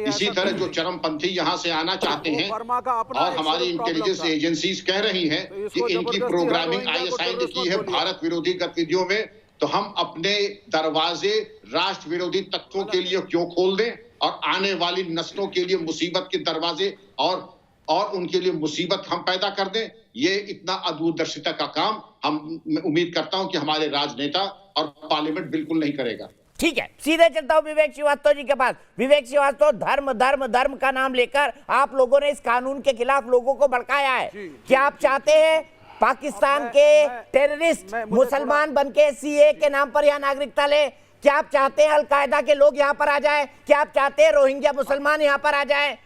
इसी तरह जो चरमपंथी यहां से आना चाहते हैं और हमारी इंटेलिजेंस एजेंसीज कह रही हैं कि इनकी प्रोग्रामिंग आईएसआई ने की है भारत विरोधी गतिविधियों में, तो हम अपने दरवाजे राष्ट्र विरोधी तत्वों के लिए क्यों खोल दें और आने वाली नस्लों के लिए मुसीबत के दरवाजे और उनके लिए मुसीबत हम पैदा कर दें? ये इतना अदूरदर्शिता का काम मैं उम्मीद करता हूं कि हमारे राजनेता और पार्लियामेंट बिल्कुल नहीं करेगा। ठीक है, सीधे चलता हूं विवेक श्रीवास्तव जी के पास। विवेक श्रीवास्तव, धर्म धर्म धर्म का नाम लेकर आप लोगों ने इस कानून के खिलाफ लोगों को भड़काया है। क्या आप चाहते हैं पाकिस्तान के टेररिस्ट मुसलमान बनके सीए के नाम पर यहाँ नागरिकता ले? क्या आप चाहते हैं अलकायदा के लोग यहाँ पर आ जाए? क्या आप चाहते हैं रोहिंग्या मुसलमान यहाँ पर आ जाए?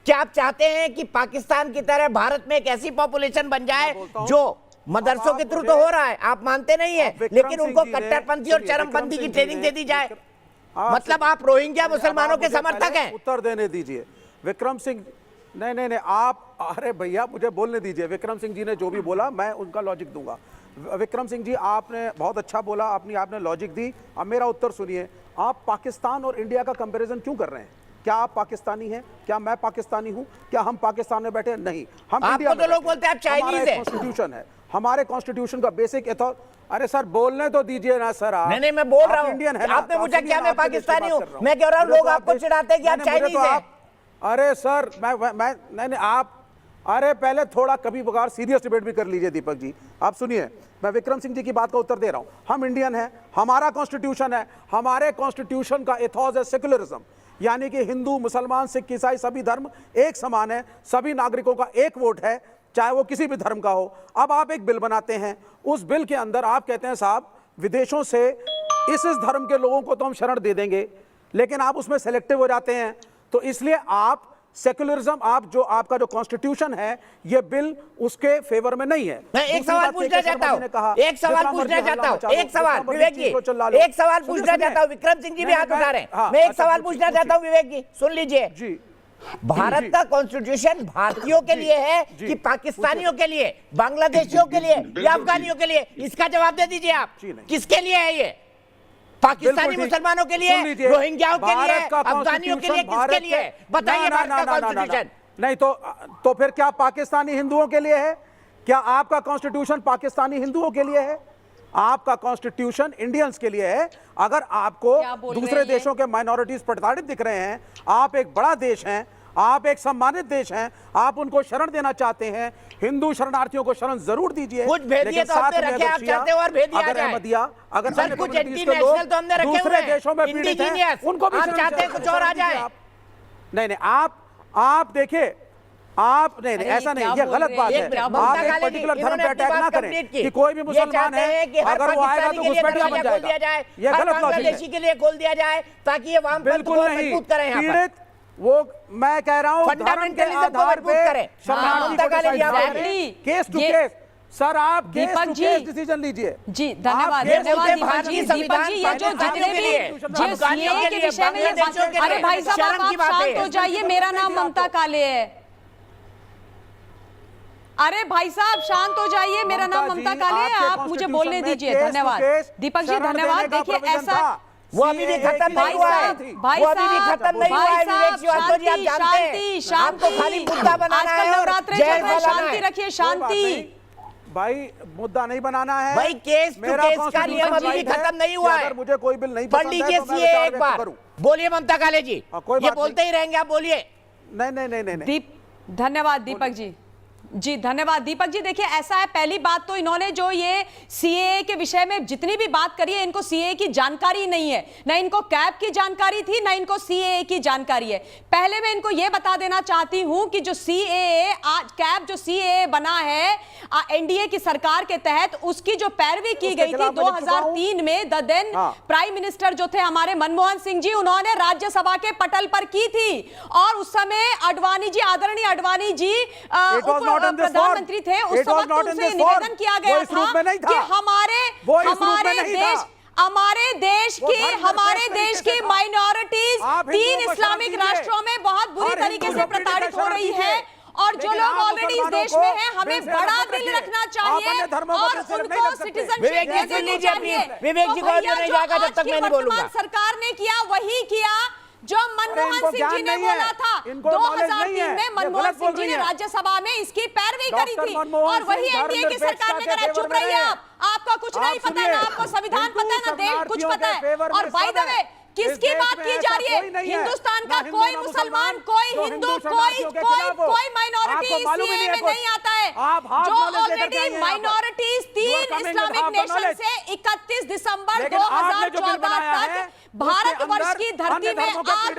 क्या आप चाहते हैं कि पाकिस्तान की तरह भारत में एक ऐसी पॉपुलेशन बन जाए जो मदरसों के थ्रू तो हो रहा है, आप मानते नहीं है, लेकिन उनको कट्टरपंथी और चरमपंथी की ट्रेनिंग दे दी जाए? मतलब आप रोहिंग्या मुसलमानों के समर्थक हैं? उत्तर देने दीजिए विक्रम सिंह। नहीं आप, अरे भैया मुझे बोलने दीजिए। विक्रम सिंह जी ने जो भी बोला मैं उनका लॉजिक दूंगा। विक्रम सिंह जी आपने बहुत अच्छा बोला, आपने लॉजिक दी। अब मेरा उत्तर सुनिए। आप पाकिस्तान और इंडिया का कंपैरिजन क्यों कर रहे हैं? क्या आप पाकिस्तानी हैं? क्या मैं पाकिस्तानी हूं? क्या हम पाकिस्तान में बैठे? नहीं, हम इंडिया में। तो लोग बोलते हैं आप चाइनीज हैं। कॉन्स्टिट्यूशन है, हमारे कॉन्स्टिट्यूशन का बेसिक अरे सर बोलने तो दीजिए ना सर। आप नहीं मैं बोल रहा हूं। इंडियन है। आपने पूछा क्या मैं पाकिस्तानी हूं? मैं कह रहा हूं लोग आपको चिढ़ाते हैं कि आप चाइनीज हैं। अरे सर मैं नहीं आप, अरे पहले थोड़ा कभी बगार सीरियस डिबेट भी कर लीजिए दीपक जी। आप सुनिए, मैं विक्रम सिंह जी की बात का उत्तर दे रहा हूं। हम इंडियन हैं, हमारा कॉन्स्टिट्यूशन है, हमारे कॉन्स्टिट्यूशन का एथॉस है सेक्युलरिज्म, यानी कि हिंदू, मुसलमान, सिख, ईसाई सभी धर्म एक समान है, सभी नागरिकों का एक वोट है, चाहे वो किसी भी धर्म का हो। अब आप एक बिल बनाते हैं, उस बिल के अंदर आप कहते हैं साहब विदेशों से इस धर्म के लोगों को तो हम शरण दे देंगे, लेकिन आप उसमें सेलेक्टिव हो जाते हैं। तो इसलिए आप सेक्युलरिज्म, आपका जो कॉन्स्टिट्यूशन है, ये बिल उसके फेवर में नहीं है। मैं एक सवाल पूछना चाहता हूं, एक सवाल पूछना चाहता हूं। विक्रम सिंह जी भी हाथ उठा रहे हैं। मैं एक सवाल पूछना चाहता हूं विवेक जी, सुन लीजिए जी। भारत का कॉन्स्टिट्यूशन भारतीयों के लिए है कि पाकिस्तानियों के लिए, बांग्लादेशियों के लिए या अफगानियों के लिए? इसका जवाब दे दीजिए आप। किसके लिए है ये? पाकिस्तानी मुसलमानों के लिए, रोहिंग्याओं के लिए, अफगानियों के लिए, किसके लिए? बताइए भारत का कॉन्स्टिट्यूशन। नहीं तो फिर क्या पाकिस्तानी हिंदुओं के लिए है? क्या आपका कॉन्स्टिट्यूशन पाकिस्तानी हिंदुओं के लिए है? आपका कॉन्स्टिट्यूशन इंडियंस के लिए है। अगर आपको दूसरे देशों के माइनॉरिटीज प्रताड़ित दिख रहे हैं, आप एक बड़ा देश हैं, आप एक सम्मानित देश हैं, आप उनको शरण देना चाहते हैं, हिंदू शरणार्थियों को शरण जरूर दीजिए। कुछ भेदिए तो हमने रखे, आप चाहते हो और भेद दिया जाए। अगर सर कुछ इंटरनेशनल तो हमने रखे दूसरे देशों में पीड़ित हैं, उनको भी आप चाहते हैं कुछ और आ जाए। नहीं आप देखिए, आप नहीं ऐसा नहीं, ये गलत बात है। आप एक पर्टिकुलर धर्म पे अटैक ना करें कि कोई भी मुसलमान है अगर वो आएगा तो घुसपैठिया बन जाएगा। ये गलत लॉजिक है। के लिए खोल दिया जाए ताकि ये वामपंथ को मजबूत करें। पीड़ित वो मैं कह रहा हूँ धर्म के आधार पे केस टू केस। सर आप केस टू केस डिसीजन लीजिए जी। धन्यवाद दीपक जी। दीपक जी ये जो जितने भी सीए के विषय में ये, अरे भाई साहब आप शांत हो जाइए। मेरा नाम ममता काले है। अरे भाई साहब शांत हो जाइए, मेरा नाम ममता काले है, आप मुझे बोलने दीजिए। धन्यवाद दीपक जी, धन्यवाद। देखिए ऐसा वो अभी भी खत्म नहीं हुआ है, भाई साहब शांति शांति, खाली मुद्दा बनाना है। नवरात्रे चल रहे, शांति रखिए, शांति। भाई मुद्दा नहीं बनाना है भाई, केस टू केस का नियम अभी भी खत्म नहीं हुआ है। अगर मुझे कोई बिल नहीं पढ़ लीजिए सीए एक बार। बोलिए ममता काले जी, ये बोलते ही रहेंगे, आप बोलिए। नहीं। धन्यवाद दीपक जी। जी धन्यवाद दीपक जी। देखिए ऐसा है, पहली बात तो इन्होंने जो ये सीएए के विषय में जितनी भी बात करी है, इनको सीएए की जानकारी नहीं है, ना इनको कैब की जानकारी थी, ना इनको सीएए की जानकारी है। पहले मैं इनको ये बता देना चाहती हूं कि जो सीएए आज कैब जो सीएए बना है एनडीए की सरकार के तहत, उसकी जो पैरवी की गई थी 2003 में, द देन प्राइम मिनिस्टर जो थे हमारे मनमोहन सिंह जी, उन्होंने राज्यसभा के पटल पर की थी। और उस समय अडवाणी जी, आदरणीय अडवाणी जी प्रधानमंत्री थे, उस वक्त उनसे निवेदन किया गया था कि हमारे देश की माइनॉरिटीज 3 इस्लामिक राष्ट्रों में बहुत बुरी तरीके से प्रताड़ित हो रही है, और जो लोग ऑलरेडी इस देश में हैं, हमें बड़ा दिल रखना चाहिए और उनको सिटीजनशिप देने चाहिए। विवेक जी को नहीं जाएगा जब तक मैं नहीं बोलूंगा। सरकार ने किया वही किया जो मनमोहन सिंह जी ने बोला था। 2003 में मनमोहन सिंह जी ने राज्यसभा में इसकी पैरवी करी थी, और वही एनडीए की सरकार ने करा। चुप रहिए आपका कुछ नहीं पता है, ना आपको संविधान पता है, ना देश कुछ पता है। और बाय द वे किसकी बात की जा रही है? हिंदुस्तान का कोई मुसलमान, कोई हिंदू, कोई माइनॉरिटी सीएए में नहीं आता है। जो ऑलरेडी माइनॉरिटीज 3 इस्लामिक नेशन से 31 दिसंबर 2014 तक भारतवर्ष की धरती में आ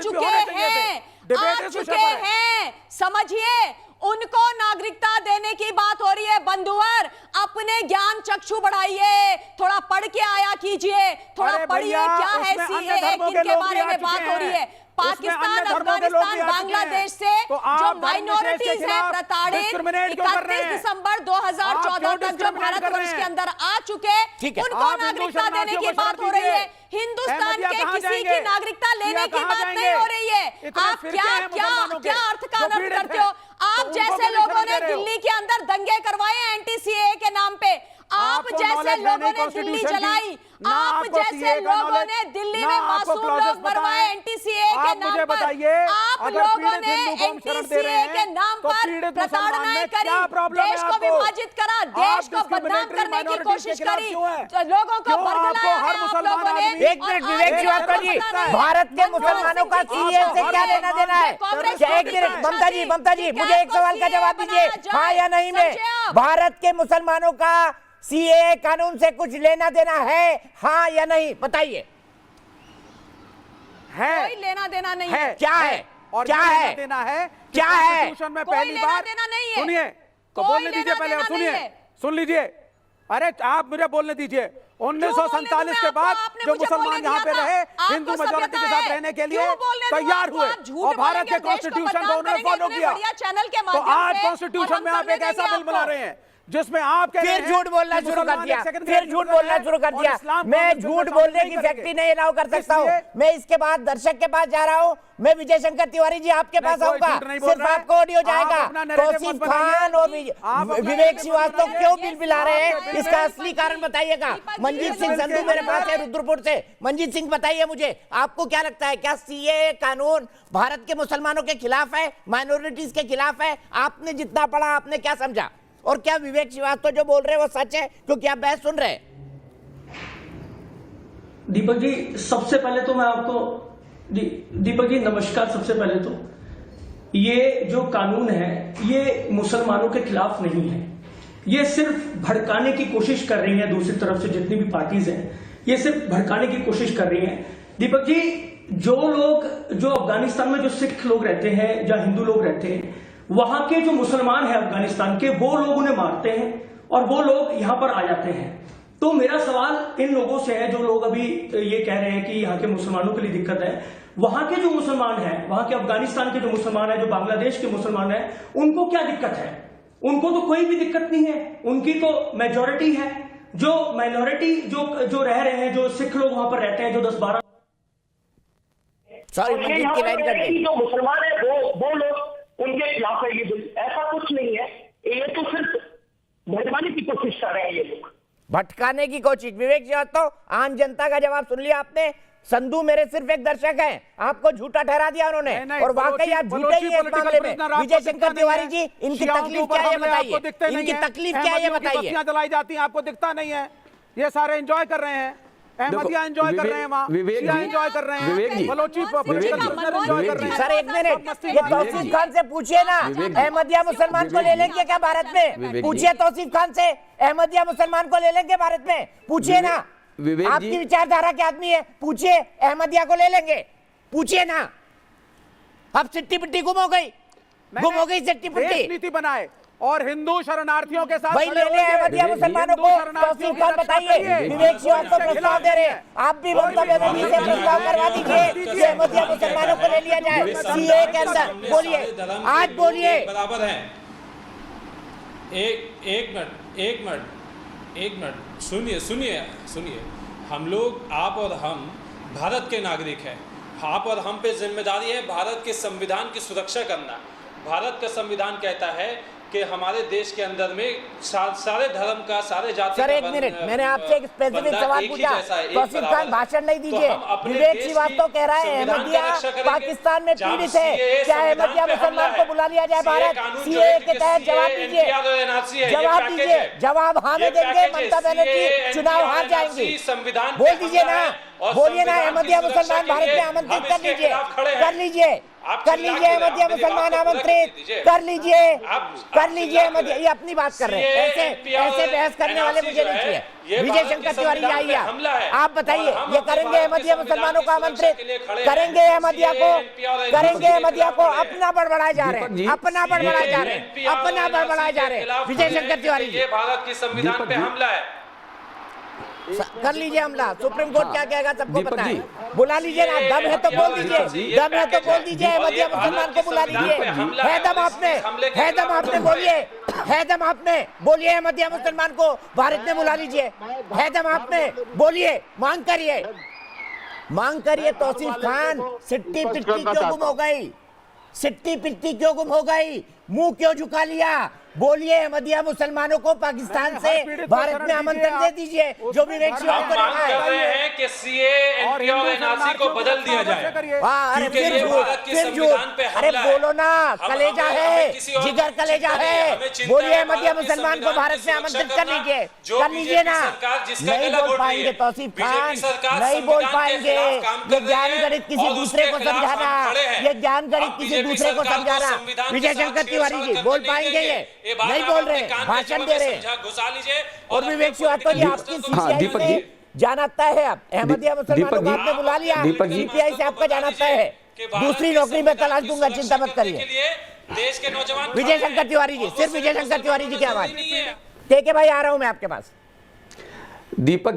चुके हैं। समझिए, उनको नागरिकता देने की बात हो रही है। बंधुवर, अपने ज्ञान चक्षु बढ़ाइए, थोड़ा पढ़ के आया कीजिए, थोड़ा पढ़िए क्या है सीएए, किनके बारे में बात हो रही है। पाकिस्तान, अफगानिस्तान, बांग्लादेश से जो माइनॉरिटीज है प्रताड़ित, 31 दिसंबर 2014 तक जो भारतवर्ष के अंदर आ चुके, उनको नागरिकता देने की बात हो रही है। हिंदुस्तान के किसी की नागरिकता लेने की बात नहीं हो रही है। आप क्या अर्थ का अनर्थ करते हो? आप जैसे लोगों ने दिल्ली के अंदर दंगे करवाए एंटी सीएए के नाम पे, आप जैसे लोगों ने दिल्ली जलाई, आप जैसे लोगों ने दिल्ली में मासूम लोग मरवाए एंटी सीएए के नाम पर, आप लोगों ने एंटी सीएए के नाम पर प्रताड़नाएं करी, देश को विभाजित करा, देश को बदनाम करने की कोशिश करी, लोगों को बरगलाया है आप लोगों ने। एक मिनट विवेक श्रीवास्तव जी, भारत के मुसलमानों का सीएए से क्या लेना देना है? एक मिनट ममता जी मुझे एक सवाल का जवाब दीजिए, हाँ या नहीं में भारत के मुसलमानों का सीएए कानून से कुछ लेना देना है, हाँ या नहीं? बताइए। है कोई लेना देना नहीं है। क्या है? और क्या है देना है? क्या है? कॉन्स्टिट्यूशन में पहली बार सुनिए तो बोलने दीजिए, पहले सुनिए, सुन लीजिए। अरे आप मुझे बोलने दीजिए। 1947 के बाद जो मुसलमान यहाँ पे रहे, हिंदू मेजॉरिटी के साथ रहने के लिए तैयार हुए, और भारत के कॉन्स्टिट्यूशन को उन्होंने फॉलो किया। तो आज कॉन्स्टिट्यूशन में आप एक ऐसा बिल बना रहे हैं जिसमें आप फिर झूठ बोलना शुरू कर दिया, मैं झूठ बोलने की फैक्ट्री नहीं अलाउ कर सकता हूँ। मैं इसके बाद दर्शक के पास जा रहा हूँ, मैं विजय शंकर तिवारी जी आपके पास आऊंगा, सिर्फ आपको ऑडियो जाएगा। तौसीफ खान और विवेक श्रीवास्तव क्यों बिल बिला रहे हैं, इसका असली कारण बताइएगा। मंजीत सिंह संधू मेरे पास है रुद्रपुर से। मंजीत सिंह बताइए मुझे, आपको क्या लगता है, क्या सीएए कानून भारत के मुसलमानों के खिलाफ है, माइनॉरिटीज के खिलाफ है? आपने जितना पढ़ा, आपने क्या समझा, और क्या विवेक श्रीवास्तव जो बोल रहे हैं वो सच है, क्योंकि आप बहस सुन रहे हैं? दीपक जी, सबसे पहले तो मैं आपको दीपक जी नमस्कार। सबसे पहले तो ये जो कानून है ये मुसलमानों के खिलाफ नहीं है, ये सिर्फ भड़काने की कोशिश कर रही है। दूसरी तरफ से जितनी भी पार्टीज हैं ये सिर्फ भड़काने की कोशिश कर रही हैं। दीपक जी, जो अफगानिस्तान में जो सिख लोग रहते हैं या हिंदू लोग रहते हैं, वहां के जो मुसलमान हैं अफगानिस्तान के, वो लोग उन्हें मारते हैं और वो लोग यहां पर आ जाते हैं। तो मेरा सवाल इन लोगों से है जो लोग अभी ये कह रहे हैं कि यहाँ के मुसलमानों के लिए दिक्कत है। वहां के जो मुसलमान हैं, वहां के अफगानिस्तान के जो मुसलमान हैं, जो बांग्लादेश के मुसलमान हैं, उनको क्या दिक्कत है? उनको तो कोई भी दिक्कत नहीं है, उनकी तो मेजोरिटी है। जो माइनॉरिटी जो रह रहे हैं, जो सिख लोग वहां पर रहते हैं, जो 10-12 जो मुसलमान है वो लोग उनके खिलाफ है ये बिल। ऐसा कुछ नहीं है, ये तो सिर्फ भटकाने की कोशिश कर रहे हैं ये लोग, भटकाने की कोशिश। विवेक श्रीवास्तव, आम जनता का जवाब सुन लिया आपने। संधू मेरे सिर्फ एक दर्शक हैं, आपको झूठा ठहरा दिया उन्होंने, और वाकई आप झूठे ही हैं इस मामले में। विजय शंकर तिवारी जी, इनकी तकलीफ क्या है बताइए, इनकी तकलीफ क्या है बताइए। जलाई जाती है, आपको दिखता नहीं है, ये सारे एंजॉय कर रहे हैं। अहमदिया एंजॉय कर रहे हैं वहाँ, शिया एंजॉय कर रहे हैं, बलोची एंजॉय कर रहे हैं। सर एक मिनट, ये तौसीफ खान से पूछिए ना, अहमदिया मुसलमान को ले लेंगे क्या भारत में? पूछिए तौसीफ खान से, अहमदिया मुसलमान को ले लेंगे भारत में? पूछिए ना, आपकी विचारधारा के आदमी है, पूछिए अहमदिया को ले लेंगे? पूछिए ना। अब सिट्टी पिट्टी गुम हो गई सिट्टी पिट्टी। नीति बनाए और हिंदू शरणार्थियों के साथ भाई ले ले अहमदिया मुसलमानों को। तौसीफ खान बताइए, विवेक शिवान को प्रस्ताव दे रहे हैं, आप भी ममता बनर्जी से प्रस्ताव करवा दीजिए कि अहमदिया मुसलमानों को ले लिया जाए सीए के अंदर। बोलिए, आज बोलिए। बराबर है। एक मिनट सुनिए। हम लोग, आप और हम भारत के नागरिक हैं। आप और हम पे जिम्मेदारी है भारत के संविधान की सुरक्षा करना। भारत का संविधान कहता है कि हमारे देश के अंदर में सारे धर्म का, सारे जाति। सर एक मिनट, मैंने आपसे एक स्पेसिफिक सवाल पूछा। तौसीफ खान भाषण नहीं दीजिए। विवेक श्रीवास्तव कह रहा है अहमदिया पाकिस्तान में पीड़ित है, क्या अहमदिया मुसलमान को बुला लिया जाए भारत सीए के तहत? जवाब दीजिए, जवाब हाँ में देंगे ममता बनर्जी चुनाव हार जाएंगी। बोल दीजिए ना, बोलिए ना, अहमदिया मुसलमान भारत में आमंत्रित कर लीजिए अहमदिया मुसलमान आमंत्रित कर लीजिए अहमदिया। ये अपनी बात कर रहे हैं, ऐसे बहस करने वाले मुझे नहीं चाहिए। विजय शंकर तिवारी आइए, आप बताइए, ये करेंगे अहमदिया मुसलमानों को आमंत्रित? करेंगे अहमदिया को? अपना बड़बड़ाए जा रहे हैं, अपना बड़बड़ाए जा रहे हैं विजय शंकर तिवारी जी। भारत के संविधान पे हमला है, कर लीजिए हमला। सुप्रीम कोर्ट क्या कहेगा सबको पता है। बुला लीजिए ना, दम है तो बोल दीजिए, अहमदिया मुसलमान को बुला लीजिए। है दम आपने, बोलिए अहमदिया मुसलमान को भारत में बुला लीजिए। है दम आपने, बोलिए, मांग करिए। तौसीफ खान, सिट्टी पिट्टी क्यों गुम हो गई? मुंह क्यों झुका लिया? बोलिए अहमदिया मुसलमानों को पाकिस्तान से भारत में आमंत्रण दे दीजिए, जो विवेक शिवान को रखा है कि सीए और एनआरसी को बदल दिया जाए। अरे फिर झूठ, अरे बोलो ना, कलेजा है, जिगर कलेजा है। बोलिए अहमदिया मुसलमान को भारत में आमंत्रित कर लीजिए ना। नहीं बोल पाएंगे तौसीफ खान, नहीं बोल पाएंगे। ये ज्ञान गणित किसी दूसरे को समझाना, विजय शंकर तिवारी जी बोल पाएंगे? ये नहीं बोल रहे, भाषण दे रहे। और विवेक श्रीवास्तव जी आपकी सीपीआई से जाना तय है। अब अहमदिया मुसलमानों को आपने बुला लिया, सीपीआई से आपका जाना तय है। दूसरी नौकरी में तलाश दूंगा, चिंता मत करिए। देश के नौजवान विजय शंकर तिवारी जी, सिर्फ विजय शंकर तिवारी जी की आवाज। के भाई आ रहा हूं मैं आपके पास। दीपक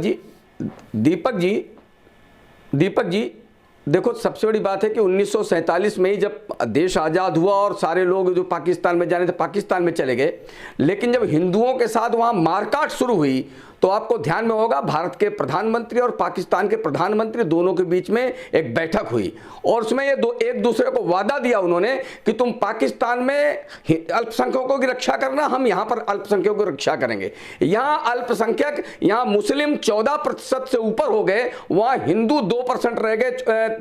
जी देखो, सबसे बड़ी बात है कि 1947 में ही जब देश आज़ाद हुआ और सारे लोग जो पाकिस्तान में जाने थे पाकिस्तान में चले गए, लेकिन जब हिंदुओं के साथ वहाँ मारकाट शुरू हुई तो आपको ध्यान में होगा भारत के प्रधानमंत्री और पाकिस्तान के प्रधानमंत्री दोनों के बीच में एक बैठक हुई और उसमें ये एक दूसरे को वादा दिया उन्होंने कि तुम पाकिस्तान में अल्पसंख्यकों की रक्षा करना, हम यहाँ पर अल्पसंख्यकों की रक्षा करेंगे। यहाँ अल्पसंख्यक, यहाँ मुस्लिम 14% से ऊपर हो गए, वहाँ हिंदू 2% रह गए,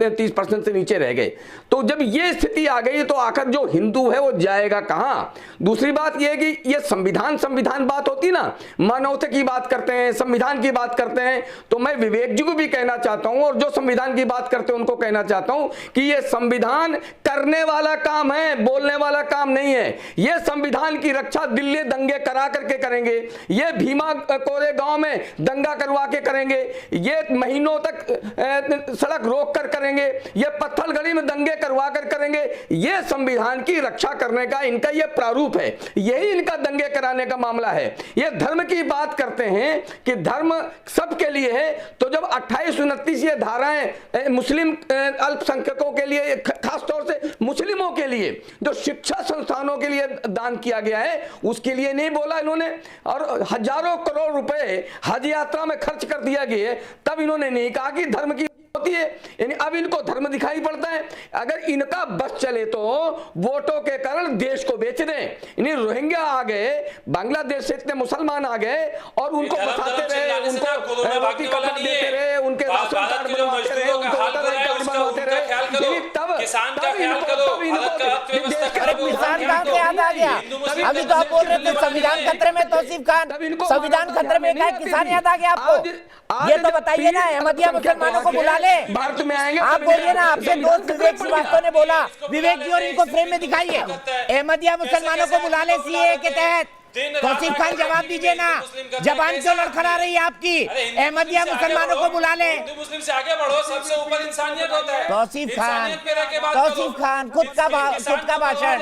30% से नीचे रह गए। तो जब ये स्थिति आ गई तो आखिर जो हिंदू है वो जाएगा कहाँ? दूसरी बात यह कि ये संविधान बात होती ना, मानवता की बात करते हैं, संविधान की बात करते हैं, तो मैं विवेक जी को भी कहना चाहता हूं और जो संविधान की बात करते हैं उनको कहना चाहता हूं कि यह संविधान करने वाला काम है, बोलने वाला काम नहीं है। यह संविधान की रक्षा दिल्ली दंगे करा करके करेंगे, यह भीमा कोरे गांव में दंगा करवा के करेंगे, यह महीनों तक सड़क रोक कर करेंगे, यह पत्थलगड़ी में दंगे करवा कर करेंगे। यह संविधान की रक्षा करने का इनका यह प्रारूप है, यही इनका दंगे कराने का मामला है। यह धर्म की बात करते हैं कि धर्म सबके लिए है, तो जब 28-29 ये धाराएं मुस्लिम अल्पसंख्यकों के लिए, खासतौर से मुस्लिमों के लिए जो शिक्षा संस्थानों के लिए दान किया गया है, उसके लिए नहीं बोला इन्होंने, और हजारों करोड़ रुपए हज यात्रा में खर्च कर दिया गया, तब इन्होंने नहीं कहा कि धर्म की होती है। यानी अब इनको धर्म दिखाई पड़ता है। अगर इनका बस चले तो वोटों के कारण देश को बेच दें। इन्हें रोहिंग्या आ गए, बांग्लादेश से इतने मुसलमान आ गए और उनको बसाते रहे, उनको रोटी कपड़ा देते रहे, उनके राशन कार्ड बनवाते रहे, उनको होते रहे, तब किसान का ख्याल करो, भारत का अर्थव्यवस्था का करो। किसान कहाँ से याद आ गया? अभी तो आप बोल रहे थे संविधान खतरे में, तौसीफ खान संविधान खतरे में, क्या किसान याद आ गया आपको? ये तो बताइए ना, अहमदिया मुसलमानों को बुला ले, भारत में आएंगे। आप बोलिए ना, आपसे दोस्त विवेक श्रीवास्तव ने बोला, विवेक जी और इनको फ्रेम में दिखाइए, अहमदिया मुसलमानों को बुला ले सीए के तहत। तौसीफ खान जवाब दीजिए ना, जबान क्यों लड़खड़ा रही है आपकी? अहमदिया मुसलमानों को बुला ले। हिंदू मुस्लिम से आगे बढ़ो, सबसे ऊपर इंसानियत होता है। तौसीफ खान खुद का भाषण,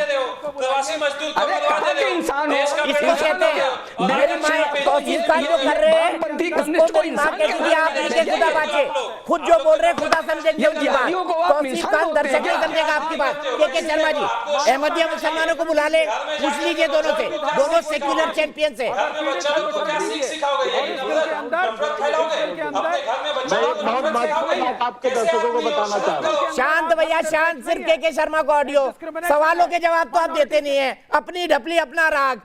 प्रवासी मजदूर को इंसान इसको कहते हैं मेरी माँ। तौसीफ खान जो कर रहे हैं उसको मेरी माँ कहती थी, आप नीचे खुदा बाचे, खुद जो बोल रहे हैं खुदा समझेंगे उनकी बात। तौसीफ खान दर्शक नहीं समझेगा आपकी बात। के शर्मा जी, अहमदिया मुसलमानों को बुला ले, पूछ लीजिए दोनों से, दोनों सेक्युलर चैंपियन से। आपके दर्शकों को बताना चाह रहा हूँ, शांत भैया शांत, सिर्फ के शर्मा को ऑडियो, सवालों के जवाब तो आप देते नहीं है, अपनी ढपली अपना राग,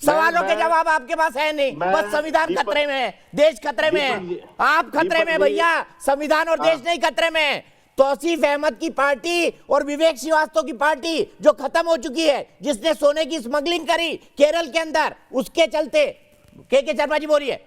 सवालों के जवाब आपके पास है नहीं, बस संविधान खतरे में है, देश खतरे में है, आप खतरे में भैया, संविधान और देश नहीं खतरे में। तौसीफ अहमद की पार्टी और विवेक श्रीवास्तव की पार्टी जो खत्म हो चुकी है, जिसने सोने की स्मगलिंग करी केरल के अंदर, उसके चलते के शर्मा जी बोलिए।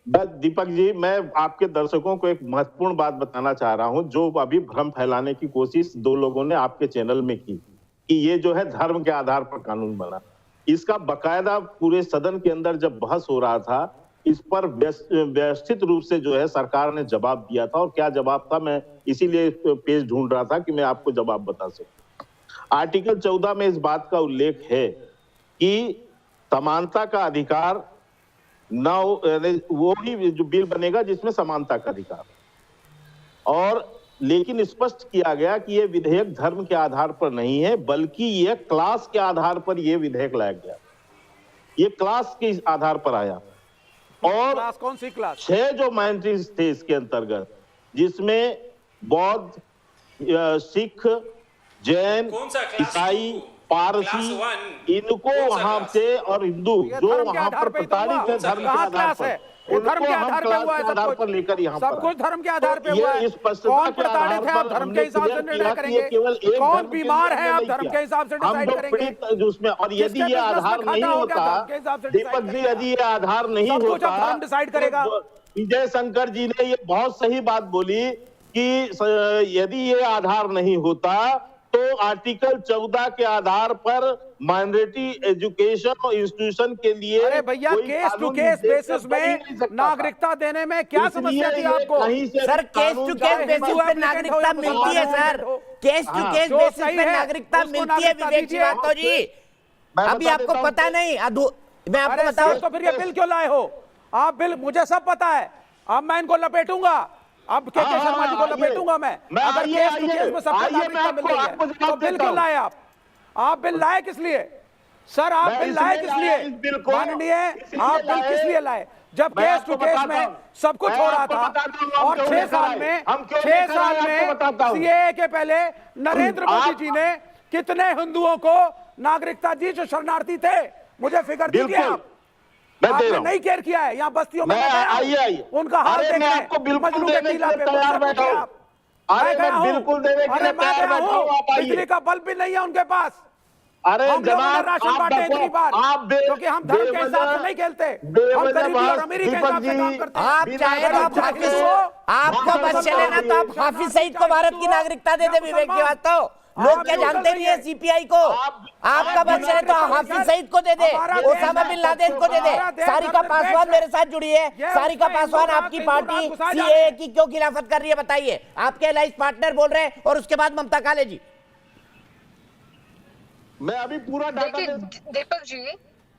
दीपक जी, मैं आपके दर्शकों को एक महत्वपूर्ण बात बताना चाह रहा हूं, जो अभी भ्रम फैलाने की कोशिश दो लोगों ने आपके चैनल में की कि ये जो है धर्म के आधार पर कानून बना। इसका बकायदा पूरे सदन के अंदर जब बहस हो रहा था, इस पर व्यवस्थित रूप से जो है सरकार ने जवाब दिया था, और क्या जवाब था मैं इसीलिए पेज ढूंढ रहा था कि मैं आपको जवाब बता सकूं। आर्टिकल 14 में इस बात का उल्लेख है कि समानता का अधिकार न वो ही जो बिल बनेगा जिसमें समानता का अधिकार, और लेकिन स्पष्ट किया गया कि यह विधेयक धर्म के आधार पर नहीं है, बल्कि यह क्लास के आधार पर यह विधेयक लाया गया, ये क्लास के आधार पर आया। और क्लास कौन सी क्लास? 6 जो माइनॉरिटीज थे इसके अंतर्गत, जिसमें बौद्ध, सिख, जैन, ईसाई, पारसी, इनको वहां से, और हिंदू जो वहां पर प्रताड़ित है धर्म के आधार पर, धर्म के आधार पे हुआ है, आधार पर लेकर यहाँ सब कुछ धर्म के आधार पे हुआ है। इस कौन प्रताड़ित है आप धर्म के हिसाब से निर्णय करेंगे, कौन बीमार है आप धर्म के हिसाब से डिसाइड करेंगे उसमें। और यदि ये आधार नहीं होता दीपक जी, यदि ये आधार नहीं होता, धर्म डिसाइड करेगा। विजय शंकर जी ने ये बहुत सही बात बोली कि यदि ये आधार नहीं होता तो आर्टिकल 14 के आधार पर माइनॉरिटी एजुकेशन और इंस्टीट्यूशन के लिए, अरे भैया केस टू केस बेसिस में नागरिकता देने में क्या समस्या थी आपको? Sir case to case basis पे नागरिकता मिलती है sir, case to case basis पे नागरिकता मिलती है विवेक श्रीवास्तव जी। अभी आपको पता नहीं, मैं आपको बताऊं तो फिर ये बिल क्यों लाए हो आप? बिल मुझे सब पता है, अब मैं इनको लपेटूंगा, अब के शर्मा जी को लपेटूगा मैं। अगर केस टू केस में सबको नागरिकता मिल रही है तो बिल क्यों लाए आप? आप बिल लाए किस लिए सर? आप बिल लाए किस लिए माननीय? आप बिल किस लिए लाए जब केस टू केस में सब कुछ हो रहा था? और 6 साल में सीएए के पहले नरेंद्र मोदी जी ने कितने हिंदुओं को नागरिकता दी जो शरणार्थी थे? मुझे फिगर दीजिए आप। आपने नहीं केयर किया है, यहाँ बस्तियों में आइए उनका हाल देख रहे हैं, मजलू के टीला पे बिल्कुल देने के लिए तैयार बैठा हूं, बिजली का बल्ब भी नहीं है उनके पास। अरे जनाब, राशन बांटे इतनी बार क्योंकि हम धर्म के हिसाब से नहीं खेलते, हम गरीबी और अमीरी के हिसाब से काम करते हैं। आप चाहे तो आप हाफिज हो, आपको बस चले ना तो आप हाफिज सईद को भारत की नागरिकता दे दे विवेक श्रीवास्तव। लोग क्या जानते नहीं है सीपीआई को, आपका बस चले तो हाफिज सईद को दे दे, ओसामा बिन लादेन को दे दे। सारिका पासवान मेरे साथ जुड़ी है, सारिका पासवान आपकी पार्टी सीएए की क्यों खिलाफत कर रही है बताइए? आपके अलाइंस पार्टनर बोल रहे हैं, और उसके बाद ममता काले जी। मैं अभी पूरा डाटा दीपक जी,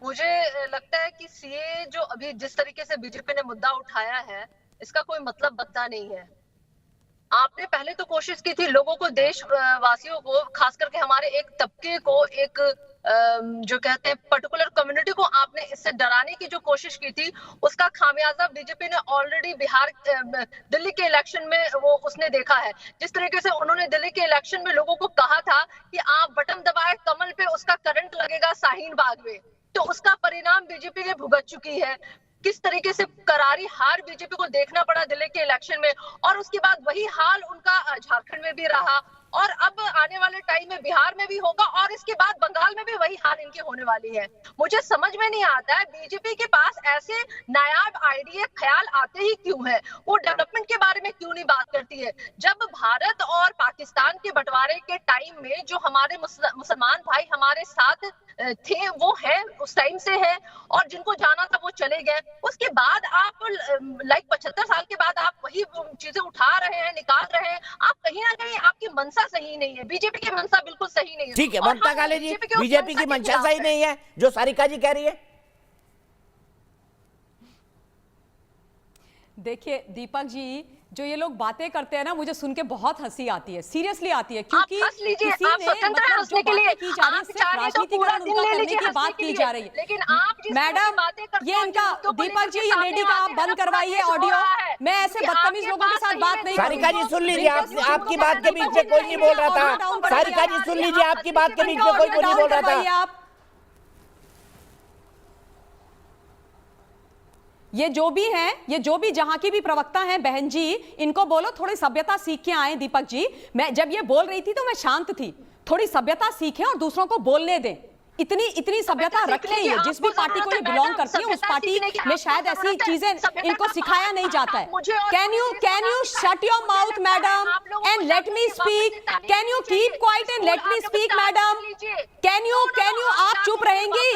मुझे लगता है कि सीए जो अभी जिस तरीके से बीजेपी ने मुद्दा उठाया है, इसका कोई मतलब बनता नहीं है। आपने पहले तो कोशिश की थी लोगों को, देशवासियों को, खास करके हमारे एक तबके को, एक जो कहते हैं पर्टिकुलर कम्युनिटी को आपने इससे डराने की जो कोशिश की थी, उसका खामियाजा बीजेपी ने ऑलरेडी दिल्ली के इलेक्शन में वो उसने देखा है। जिस तरीके से उन्होंने दिल्ली के इलेक्शन में लोगों को कहा था कि आप बटन दबाए कमल पे उसका करंट लगेगा शाहीन बाग में, तो उसका परिणाम बीजेपी ने भुगत चुकी है। किस तरीके से करारी हार बीजेपी को देखना पड़ा दिल्ली के इलेक्शन में, और उसके बाद वही हाल उनका झारखंड में भी रहा, और अब आने वाले टाइम में बिहार में भी होगा और इसके बाद बंगाल में भी वही हाल इनकी होने वाली है। मुझे समझ में नहीं आता है बीजेपी के पास ऐसे नायाब आइडिया ख्याल आते ही क्यों है, वो डेवलपमेंट के बारे में क्यों नहीं बात करती है। जब भारत और पाकिस्तान के बंटवारे के टाइम में जो हमारे मुसलमान भाई हमारे साथ थे वो है, उस टाइम से है, और जिनको जाना था वो चले गए। उसके बाद आप 75 साल के बाद आप वही चीजें उठा रहे हैं, निकाल रहे हैं। आप कहीं ना कहीं आपकी मंशा सही नहीं है, बीजेपी की मंशा बिल्कुल सही नहीं है। ठीक है ममता काले जी, बीजेपी की मंशा सही नहीं है जो सारिका जी कह रही है। देखिए दीपक जी, जो ये लोग बातें करते हैं ना, मुझे सुन के बहुत हंसी आती है, सीरियसली आती है, क्योंकि आप स्वतंत्र हैं हंसने के लिए, की जा रही है सिर्फ राजनीतिकरण उनका करने की बात की जा रही है। लेकिन आप मैडम ये इनका दीपक जी, ये लेडी का आप बंद करवाइए ऑडियो। मैं ऐसे बदतमीज लोगों के साथ बात नहीं। सारिका जी सुन लीजिए, आपकी बात के बीच में कोई नहीं बोल रहा था। सारिका जी सुन लीजिए, आपकी बात के बीच में कोई नहीं बोल रहा था। ये जो भी हैं, ये जो भी जहां की भी प्रवक्ता हैं बहन जी, इनको बोलो थोड़ी सभ्यता सीख के आए। दीपक जी, मैं जब ये बोल रही थी तो मैं शांत थी, थोड़ी सभ्यता सीखें और दूसरों को बोलने दें। इतनी सभ्यता रखें। ये जिस भी पार्टी को ये बिलोंग करती है उस पार्टी में शायद ऐसी चीजें इनको सिखाया नहीं जाता है। Can you shut your mouth madam and let me speak? Can you keep quiet and let me speak madam? Can you आप चुप रहेंगी?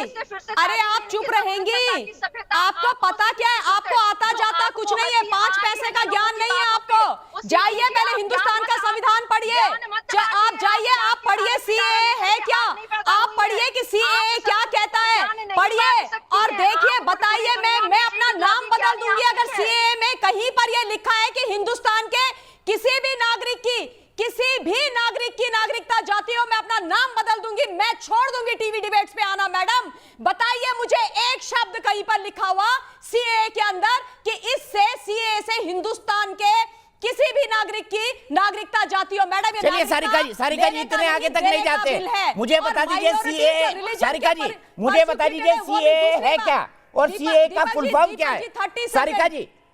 अरे आप चुप रहेंगी? आपको पता क्या है, आपको आता जाता कुछ नहीं है, 5 पैसे का ज्ञान नहीं है आपको। जाइए पहले हिंदुस्तान का संविधान पढ़िए, आप जाइए, आप पढ़िए सीएए है क्या, आप पढ़िए कि सीएए क्या कहता है, पढ़िए और देखिए, बताइए। मैं अपना नाम बदल दूंगी अगर सीएए में कहीं पर यह लिखा है कि हिंदुस्तान के किसी भी नागरिक की नागरिकता जाती हो, मैं अपना नाम बदल दूंगी। मैं छोड़ दूंगी टीवी डिबेट्स पे आना। मैडम बताइए मुझे एक शब्द कहीं पर लिखा हुआ सीएए के अंदर कि इससे सीएए से हिंदुस्तान के किसी भी नागरिक की नागरिकता जाती हो। मैडम चलिए सारिका जी इतने आगे तक नहीं जाते। मुझे बता दीजिए सीएए, सारिका जी मुझे बता दीजिए सीएए है क्या और सीएए का फुल फॉर्म क्या है?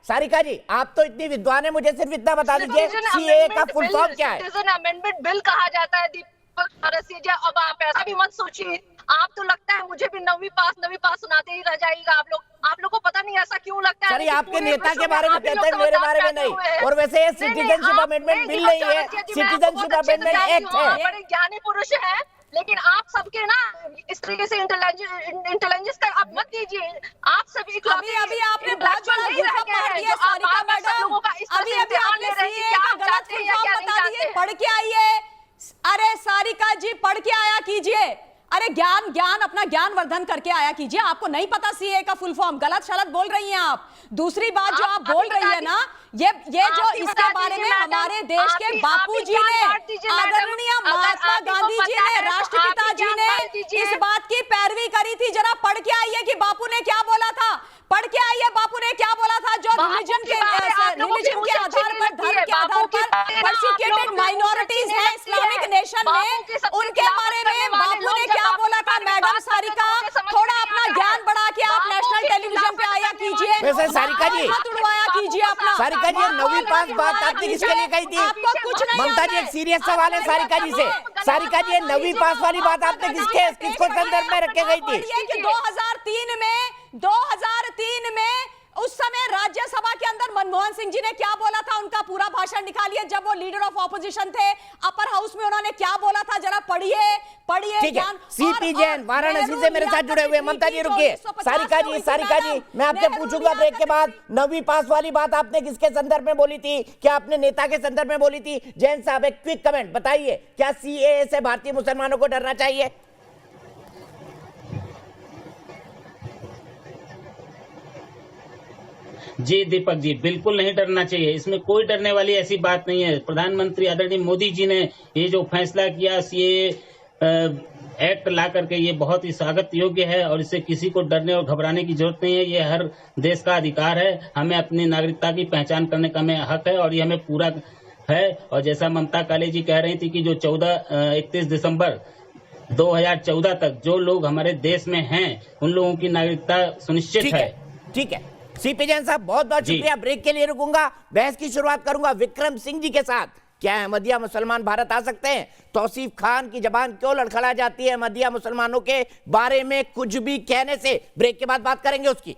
सारिका जी आप तो इतनी विद्वान है, मुझे सिर्फ इतना बता दीजिए सीएए का फुल फॉर्म क्या है? सिटीजन अमेंडमेंट बिल कहा जाता है दीपक जी। अब आप ऐसा भी मत सोचिए, आप तो लगता है मुझे भी 9वीं पास सुनाते ही रह जाएगा। आप लोग को पता नहीं ऐसा क्यों लगता है? सर आपके नेता के बारे में कहते हैं, मेरे बारे में नहीं। और वैसे ये सिटीजनशिप अमेंडमेंट बिल नहीं है, सिटीजनशिप अमेंडमेंट एक्ट है। बड़े ज्ञानी पुरुष हैं, लेकिन आप सबके ना इस तरीके से इंटेलिजेंस का आप मत दीजिए। आप सभी अभी आपने बहुत बड़ा गुस्सा मार दिया सारिका मैडम। अभी आपने सीएए का गलत फुल फॉर्म बता दिए, पढ़ के आइए। अरे सारिका जी पढ़ के आया कीजिए। अरे ज्ञान अपना ज्ञान वर्धन करके आया कीजिए। आपको नहीं पता सीए का फुल फॉर्म, गलत शलत बोल रही हैं आप। दूसरी बात जो आप बोल रही है ना, ये जो इसके बारे में हमारे देश के बापूजी ने, आदरणीय महात्मा गांधी जी ने, राष्ट्रपिता जी ने इस बात की पैरवी करी थी। जरा पढ़ के आइए कि बापू ने क्या बोला था। पढ़ के आइए बापू ने क्या बोला था। जो रिलीजन के आधार पर, धर्म के आधार पर परसिक्यूटेड माइनॉरिटीज हैं इस्लामिक नेशन में, उनके बारे में बापू ने क्या बोला था। मैडम सारिका थोड़ा अपना ज्ञान बढ़ा के आप नेशनल टेलीविजन पे आया कीजिए। वैसे सारिका जी हाथ उड़वाया कीजिए अपना। सारिका जी 9वीं पास बात आपने किसके लिए कही थी? आपको कुछ नहीं ममता जी एक सीरियस सवाल है सारिका जी से। सारिका जी 9वीं पास वाली बात आपने किसको संदर्भ में रखे गई थी? 2003 में उस समय राज्यसभा के अंदर मनमोहन सिंह जी ने क्या बोला था, उनका पूरा भाषण निकालिए। जब वो लीडर ऑफ ऑपोजिशन थे, अपर हाउस में उन्होंने क्या बोला था, जरा पढ़िए। ठीक है, सीपी जैन वाराणसी से मेरे साथ जुड़े हुए। ममता जी रुकिए। सारिका जी मैं आपसे पूछूंगा ब्रेक के बाद, 9वीं पास वाली बात आपने किसके संदर्भ में बोली थी? क्या आपने नेता के संदर्भ में बोली थी? जैन साहब एक क्विक कमेंट बताइए, क्या सीएए से भारतीय मुसलमानों को डरना चाहिए? जी दीपक जी, बिल्कुल नहीं डरना चाहिए। इसमें कोई डरने वाली ऐसी बात नहीं है। प्रधानमंत्री आदरणीय मोदी जी ने ये जो फैसला किया सीएए एक्ट ला करके, ये बहुत ही स्वागत योग्य है और इससे किसी को डरने और घबराने की जरूरत नहीं है। ये हर देश का अधिकार है। हमें अपनी नागरिकता की पहचान करने का हमें हक है और ये हमें पूरा है। और जैसा ममता काले जी कह रही थी कि जो 31 दिसंबर 2014 तक जो लोग हमारे देश में हैं, उन लोगों की नागरिकता सुनिश्चित है। ठीक है सीपी जैन साहब, बहुत बहुत शुक्रिया। ब्रेक के लिए रुकूंगा, बहस की शुरुआत करूंगा विक्रम सिंह जी के साथ। क्या अहमदिया मुसलमान भारत आ सकते हैं? तौसीफ खान की जबान क्यों लड़खड़ा जाती है अहमदिया मुसलमानों के बारे में कुछ भी कहने से? ब्रेक के बाद बात करेंगे उसकी।